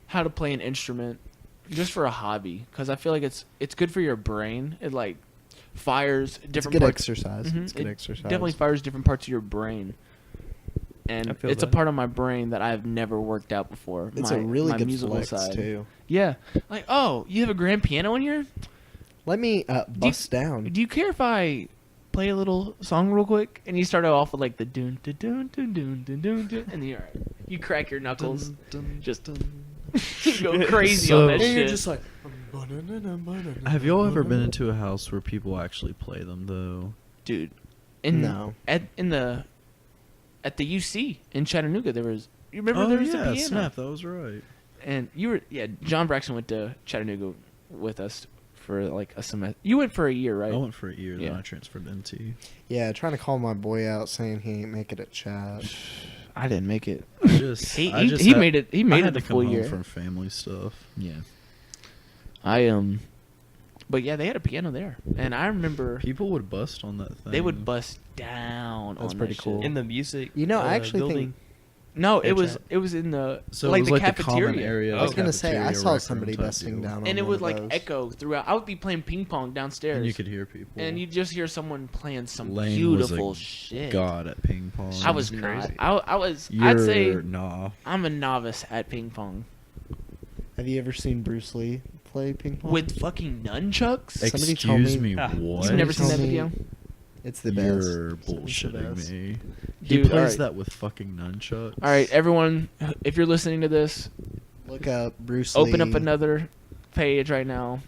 how to play an instrument just for a hobby because I feel like it's good for your brain. It like fires It's different good parts. exercise. Mhm. It's good It exercise. Definitely fires different parts of your brain. I And feel it's a that. part of my brain that I've never worked out before. It's my, a really my good musical flex side. too. Yeah. Like, oh, you have a grand piano in here? Let me bust down. Do you care if I play a little song real quick? And you start off with like the doon dun dun dun dun dun dun dun, and then you crack your knuckles, just you go crazy So- on that And shit. you're just like. Have y'all ever been into a house where people actually play them though? Dude, No. at the UC in Chattanooga there was you remember there was a piano snap, that was right. and you were John Braxton went to Chattanooga with us for like a semester. You went for a year, right? I went for a year, then Yeah. I transferred to NT. Yeah, trying to call my boy out saying he ain't make it at chat. I didn't make it. I just He had- made it. He I made had it to the come full home year. from family stuff. Yeah. But yeah, they had a piano there, and I remember People would bust on that thing. they would bust down. That's on pretty that cool. shit. In the music. You know, I actually building. No, Hey, it was chat. in the So like it was the like cafeteria. the common area. I was like gonna say I cafeteria, saw rec somebody room type busting deal. down on And it one would of like those. echo throughout. I would be playing ping pong downstairs, And you could hear people. and you just hear someone playing some Lane beautiful was a shit. God at ping pong. I was Crazy. not. I was. You're I'd say nah. I'm a novice at ping pong Have you ever seen Bruce Lee play ping pong? with fucking nunchucks. Somebody told Excuse me- me, Ah. what? You've never seen that told me- video? It's the best. You're It's the bullshitting best. me. He Dude, plays alright. that with fucking nunchucks. All right, everyone, if you're listening to this, Look up Bruce Lee. open up another page right now.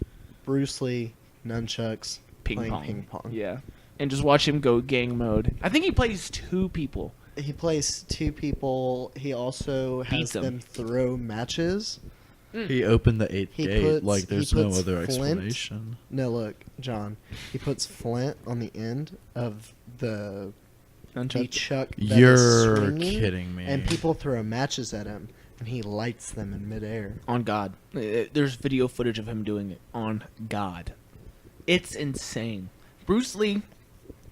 Bruce Lee nunchucks Ping playing pong. ping pong. Yeah, and just watch him go gang mode. I think he plays 2 people. He plays 2 people. He also has Beats 'em. them throw matches. He opened the 8th He gate. puts- Like, he there's no puts other flint. explanation. No, look, John. He puts flint on the end of the Nunchuck. chuck that is You're swinging, kidding me. and people throw matches at him, and he lights them in midair. On God. There's video footage of him doing it. On God. It's insane. Bruce Lee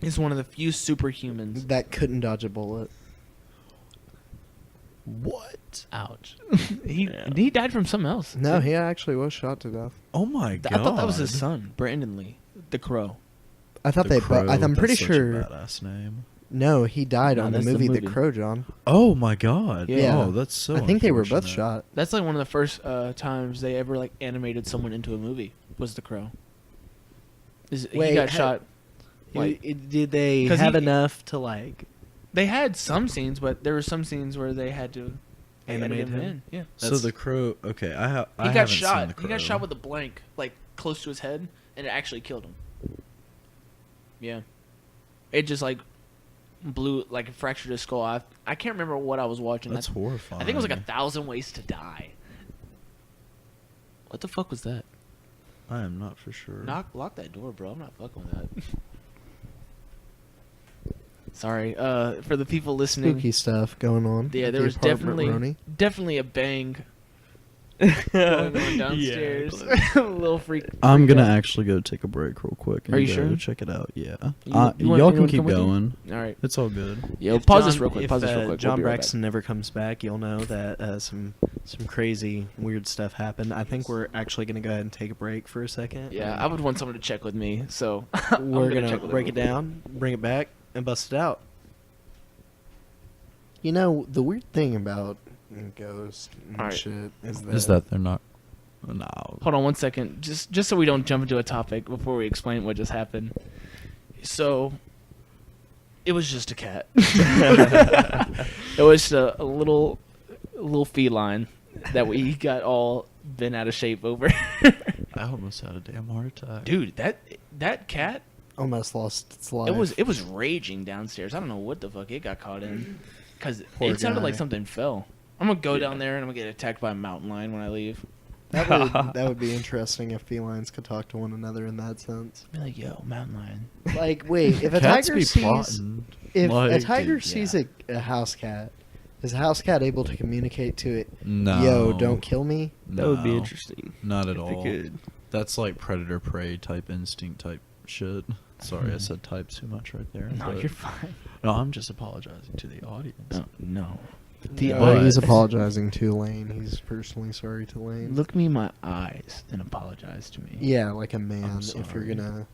is one of the few superhumans. That couldn't dodge a bullet. What? Ouch. He died from something else. No, he actually was shot to death. Oh my god. I thought that was his son, Brandon Lee, the Crow. I thought The they. Crow, I'm pretty that's such a sure. badass name. No, he died No, on the that's the movie, The movie. Crow, John. Oh my god. Yeah. Oh, that's so. I think they were both unfortunate. shot. That's like one of the first times they ever like animated someone into a movie. Was the Crow? He Wait, got shot. Like, Did they 'Cause have he- enough to like? they had some scenes, but there were some scenes where they had to Animate edit him? in. Yeah. So the Crow. Okay, I have. He got shot. He got shot with a blank, like close to his head, and it actually killed him. Yeah, it just like blew, like fractured his skull. I can't remember what I was watching. That's horrifying. I think it was like 1,000 Ways to Die. What the fuck was that? I am not for sure. Lock that door, bro. I'm not fucking with that. Sorry, for the people listening. Spooky stuff going on. Yeah, at there the was apartment, Roni. definitely a bang going on downstairs. Little freak. I'm freak gonna out. actually go take a break real quick. And Are you go sure? check it out. Yeah. You Y'all want- you can wanna keep come with me? going. All right. It's all good. Yo, If pause this John- real quick. if, Pause this real quick. John We'll be right Braxton back. never comes back, you'll know that some crazy weird stuff happened. I think we're actually gonna go ahead and take a break for a second. Yeah, I would want someone to check with me, so We're gonna check with break it down, bring it back, and bust it out. You know, the weird thing about ghosts and Alright. shit Is that they're not? No. Hold on one second, just so we don't jump into a topic before we explain what just happened. So, it was just a cat. It was a little feline that we got all bent out of shape over. I almost had a damn heart attack. Dude, that cat, almost lost its life? it was raging downstairs. I don't know what the fuck it got caught in, because Poor it sounded like guy. something fell. I'm gonna go down there and I'm gonna get attacked by a mountain lion when I leave. that would be interesting if felines could talk to one another in that sense. Be like, yo, mountain lion. Like, wait, if a Cats tiger be sees plotting. if a Like, tiger dude, sees yeah. a house cat, is a house cat able to communicate to it? No. Yo, don't kill me. That would be No, interesting. Not at if they all. could. That's like predator prey type instinct type shit. Sorry, I said type too much right there. No, but- you're fine. No, I'm just apologizing to the audience. No. No, he's But- apologizing to Lane. He's personally sorry to Lane. Look me in my eyes and apologize to me. Yeah, like a man. I'm If you're sorry. gonna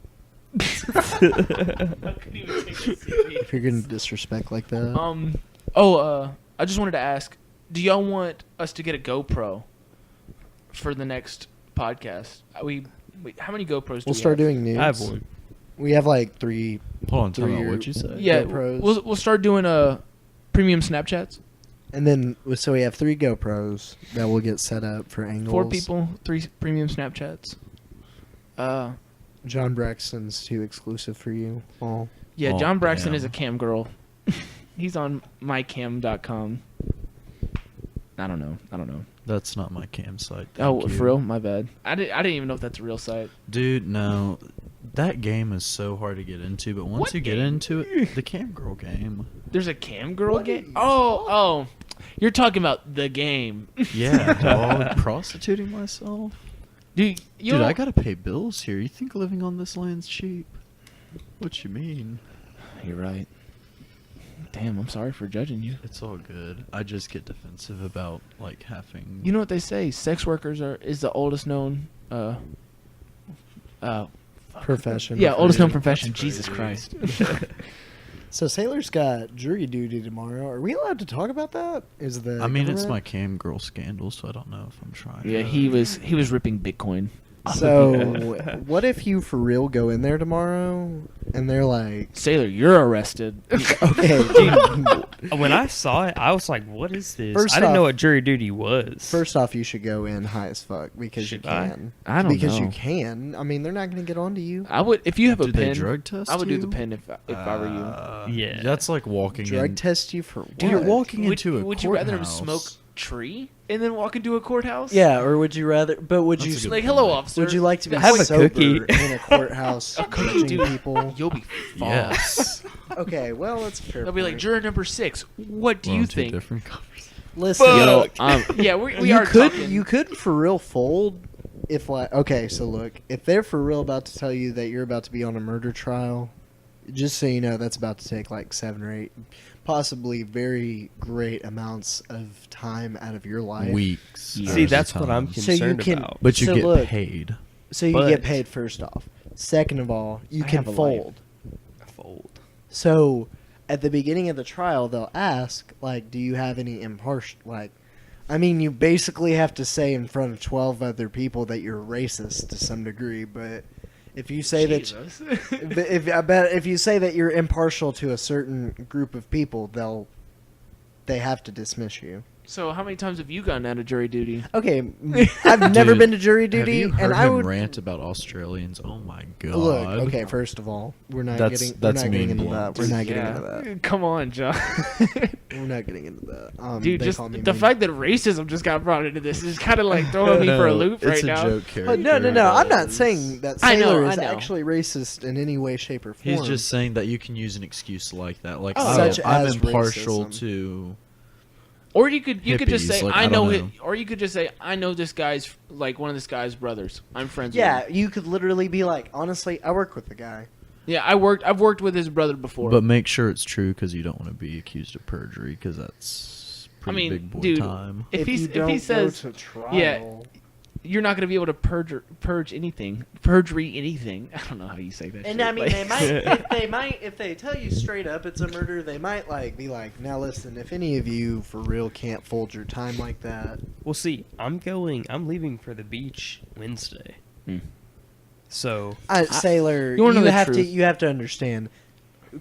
I couldn't even take it serious. if you're gonna disrespect like that. I just wanted to ask, do y'all want us to get a GoPro for the next podcast? How many GoPros do We'll we start have? doing nudes. I have one. We have like 3. Hold on, tell me Three what'd you say? Yeah, GoPros. we'll start doing premium Snapchats. And then, so we have 3 GoPros that will get set up for angles. 4 people, 3 premium Snapchats. John Braxton's 2 exclusive for you all. Yeah, Oh, John Braxton damn. is a cam girl. He's on mycam.com. I don't know. That's not my cam site. Oh, thank you. for real? My bad. I didn't even know if that's a real site. Dude, no. That game is so hard to get into, but once What you get game? into it, the cam girl game. There's a cam girl What game? are you Oh. You're talking about the game. Yeah, dog. Prostituting myself. Dude, Dude, I gotta pay bills here. You think living on this land's cheap? What you mean? You're right. Damn, I'm sorry for judging you. It's all good. I just get defensive about like having. You know what they say? Sex workers is the oldest known Profession. Yeah, oldest known That's profession. Jesus crazy. Christ. So Sailor's got jury duty tomorrow. Are we allowed to talk about that? Is the I mean, it's government- my cam girl scandal, so I don't know if I'm trying. Yeah, he was ripping Bitcoin. So what if you for real go in there tomorrow and they're like, Sailor, you're arrested. okay, When I saw it, I was like, "What is this?" First I didn't know off- what jury duty was. first off, you should go in high as fuck because Should you I? can. I don't because know. you can. I mean, they're not going to get onto you. I would if you have a Did they pen. drug test I would do you? the pen if I were you. Yeah. That's like walking Drug in. test you for what? Dude, you're walking Would, into a would you rather him courthouse. smoke tree and then walk into a courthouse? Yeah, or would you rather? But would That's a you good Like, point. hello, officer. would you like to be Have a sober cookie. in a courthouse A cookie, judging dude. people? You'll be fucked. Yes. Okay, well, that's a fair. They'll be like, point. juror number 6. What do We're you on two think? different covers. Listen, Yo, yeah, we you are could talking. you could for real fold if like okay, so look, if they're for real about to tell you that you're about to be on a murder trial, just so you know that's about to take like 7 or 8 possibly very great amounts of time out of your life. Weeks. Yeah. See, versus that's what I'm times. So you concerned can- about. But you So get look, paid. So you But- get paid first off. Second of all, you I can have a life. fold. Fold. So at the beginning of the trial, they'll ask, like, do you have any impartial, like, I mean, you basically have to say in front of 12 other people that you're racist to some degree, but if you say Jesus. that, I bet if you say that you're impartial to a certain group of people, they have to dismiss you. So how many times have you gotten out of jury duty? Okay, I've never Dude, been to jury duty, Have you heard and I him would rant about Australians? Oh my god. look. Okay, first of all, we're not That's getting mean into blunt. that. We're not getting Yeah. into that. Come on, John. We're not getting into that. Dude, they just call me the mean. fact that racism just got brought into this is kind of like throwing me for a loop right it's now. a joke character. No. I'm not saying that I know, Sailor I is know. actually racist in any way, shape, or form. He's just saying that you can use an excuse like that. Like, Oh. oh, Such I'm as impartial racism. to Or you could just say Hippies, like, I I know don't it, know. or you could just say I know this guy's like one of this guy's brothers. I'm friends with Yeah, him. you could literally be like, honestly, I work with the guy. Yeah, I've worked with his brother before. But make sure it's true because you don't want to be accused of perjury because that's pretty mean, big boy dude, time. if you he don't says go to trial, yeah, you're not going to be able to purge anything, perjury anything. I don't know how you say that. And shit, I mean, but- they might, if they tell you straight up it's a murder, they might like be like, now listen, if any of you for real can't fold your time like that, Well, see, I'm leaving for the beach Wednesday. Hmm. So Sailor, you wanna know the truth? you have to understand.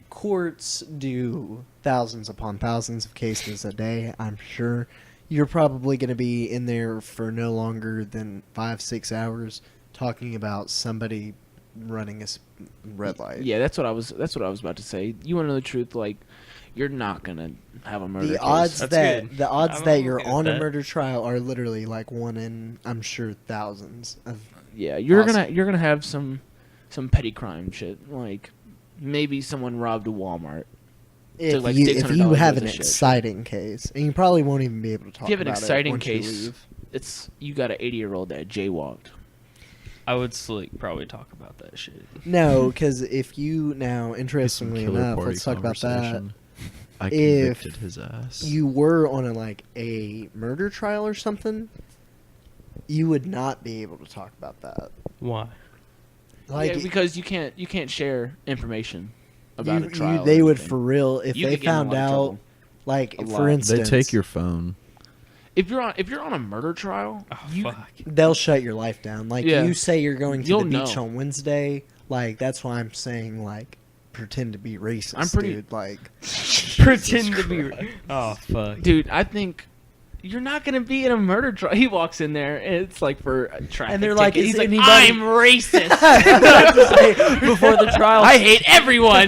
Courts do thousands upon thousands of cases a day. I'm sure you're probably going to be in there for no longer than 5-6 hours talking about somebody running a red light. yeah, that's what I was about to say. You want to know the truth? Like, you're not going to have a murder The case. odds That's that good. the odds I'm that okay you're with on a that. murder trial are literally like 1 in, I'm sure, thousands of. Yeah, you're Awesome. gonna have some petty crime shit. Like maybe someone robbed a Walmart. If like you $600 have worth an of shit. exciting case, and you probably won't even be able to talk If you have an about exciting it once you case, leave. it's you got an 80-year-old that jaywalked. I would probably talk about that shit. No, because if you now, Some interestingly killer enough, party let's talk about that. conversation. I If convicted his ass. You were on a murder trial or something, you would not be able to talk about that. Why? Like yeah, because you can't share information about a trial. they or would anything. for real if You they could get in a found lot of out. trouble. Like A for lot. They instance, take your phone. If you're on a murder trial, Oh, you, fuck. they'll shut your life down. Like Yeah. you say you're going to You'll the beach know. on Wednesday. Like that's why I'm saying like pretend to be racist. I'm pretty- dude. Like Pretend to be. Oh fuck. dude, I think you're not gonna be in a murder trial. He walks in there, and it's like for a traffic And they're like, ticket. "Is He's like, anybody-" I'm racist. before the trial, I hate everyone.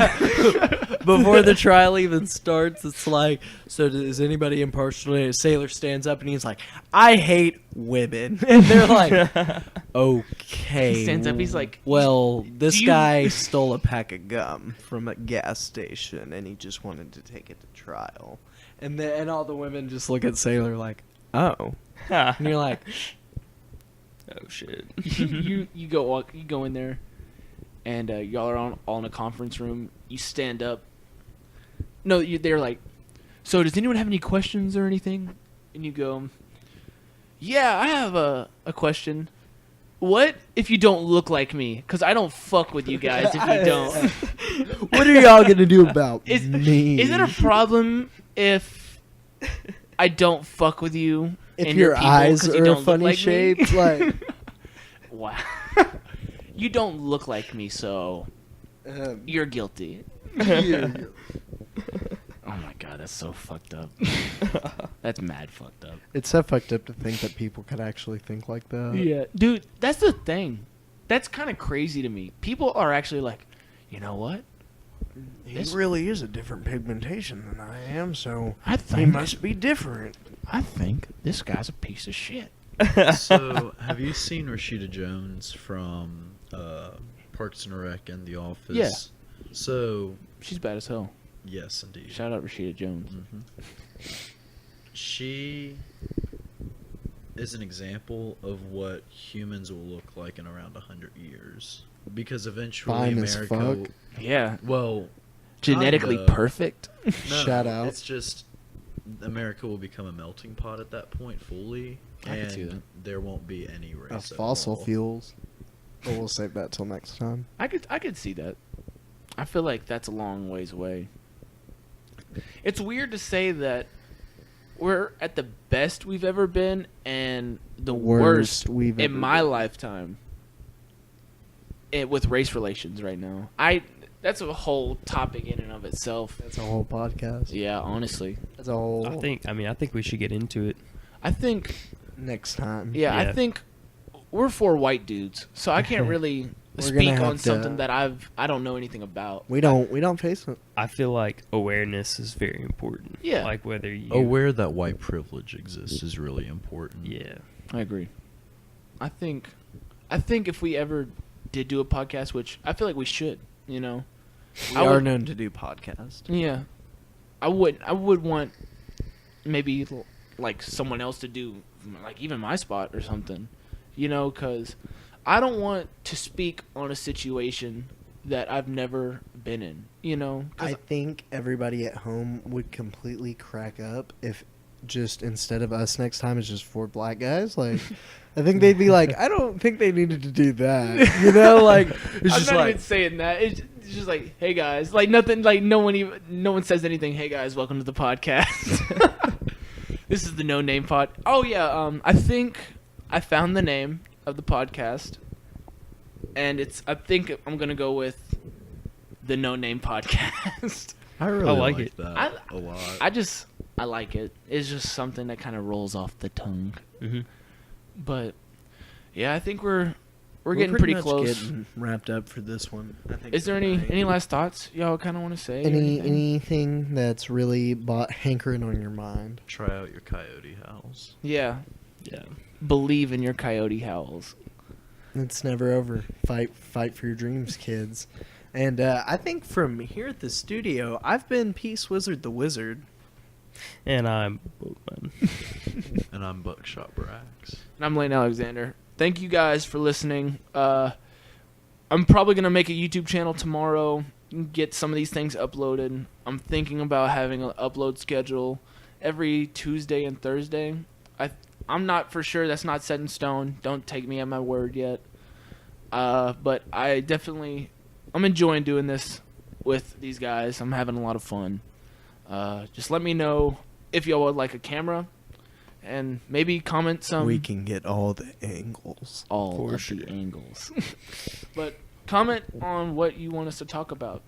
before the trial even starts, it's like, so is anybody impartial? And a sailor stands up and he's like, I hate women. And they're like, okay. He stands up, he's like, well, this "Do you-" guy stole a pack of gum from a gas station and he just wanted to take it to trial. And all the women just look at Sailor like, oh. And you're like, Oh shit. you go in there, and y'all are all in a conference room. You stand up. No, they're like, so does anyone have any questions or anything? And you go, yeah, I have a question. What if you don't look like me? Because I don't fuck with you guys if you don't. what are y'all going to do about Is me? it a problem if I don't fuck with you? if and your people eyes 'cause you are don't look funny like me? shaped? Like, Wow. You don't look like me, so you're guilty. Oh my god, that's so fucked up. That's mad fucked up. It's so fucked up to think that people could actually think like that. Yeah, dude, that's the thing. That's kind of crazy to me. People are actually like, you know what? He This- really is a different pigmentation than I am, so I he think must be different. I think this guy's a piece of shit. So, have you seen Rashida Jones from Parks and Rec and The Office? Yeah. So, She's bad as hell. yes, indeed. Shout out Rashida Jones. Mhm. She is an example of what humans will look like in around 100 years. Because eventually Fine as America... fuck. Yeah, Well, genetically kinda. perfect. No, Shout out. It's just America will become a melting pot at that point fully, I can and see that. there won't be any race. at Fossil all. fuels. But we'll save that till next time. I could see that. I feel like that's a long ways away. It's weird to say that we're at the best we've ever been and the worst we've in ever my been. lifetime. With race relations right now. That's a whole topic in and of itself. That's a whole podcast. Yeah, honestly. That's a whole I think we should get into it. I think next time. yeah, I Yeah. think we're four white dudes, so I can't really We're speak gonna on have something to- that I don't know anything about. We don't face it. I feel like awareness is very important. Yeah. Like whether you Aware that white privilege exists is really important. Yeah. I agree. I think if we ever did do a podcast, which I feel like we should, you know. We I are would- known to do podcasts. Yeah. I would want maybe like someone else to do like even my spot or something, because I don't want to speak on a situation that I've never been in, 'cause I think everybody at home would completely crack up if just instead of us next time it's just 4 black guys. Like, I think they'd be like, I don't think they needed to do that. Like it's I'm just not like even saying that. It's just like, hey guys, like nothing, like no one says anything. Hey guys, welcome to the podcast. This is the No Name Pod. Oh yeah, I think I found the name of the podcast, and I think I'm gonna go with the No Name Podcast. I really I like like it. that a lot. I like it. It's just something that kind of rolls off the tongue. Mm-hmm. But yeah, I think we're getting pretty much close. getting wrapped up for this one. I think Is there any last thoughts y'all kind of want to say? or anything? anything that's really hankering on your mind? Try out your coyote howls. Yeah, Yeah. believe in your coyote howls. It's never over. Fight for your dreams, kids. And I think from here at the studio, I've been Peace Wizard the Wizard. And I'm Boatman. And I'm Buckshot Brax. And I'm Lane Alexander. Thank you guys for listening. I'm probably going to make a YouTube channel tomorrow, get some of these things uploaded. I'm thinking about having an upload schedule every Tuesday and Thursday. I'm not for sure. That's not set in stone. Don't take me at my word yet. But I'm enjoying doing this with these guys. I'm having a lot of fun. Just let me know if y'all would like a camera, and maybe comment some. We can get all the angles. All For of sure. the angles. But comment on what you want us to talk about.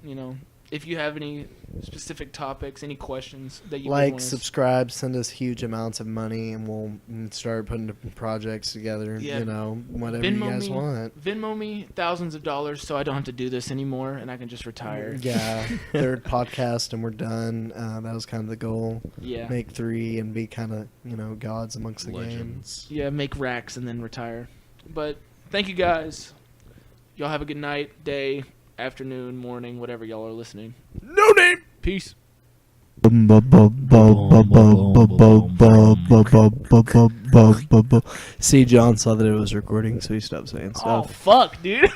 If you have any specific topics, any questions that you Like, want us. subscribe, send us huge amounts of money, and we'll start putting the projects together. Yeah. Whatever Venmo you guys me. want. Venmo me thousands of dollars so I don't have to do this anymore and I can just retire. Yeah, third podcast and we're done. That was kind of the goal. Yeah. Make 3 and be kind of gods amongst the game. Legends. Yeah, make racks and then retire. But thank you guys. Y'all have a good night, day, afternoon, morning, whatever y'all are listening. No name. Peace. See, John saw that it was recording, so he stopped saying Oh, stuff. fuck, dude.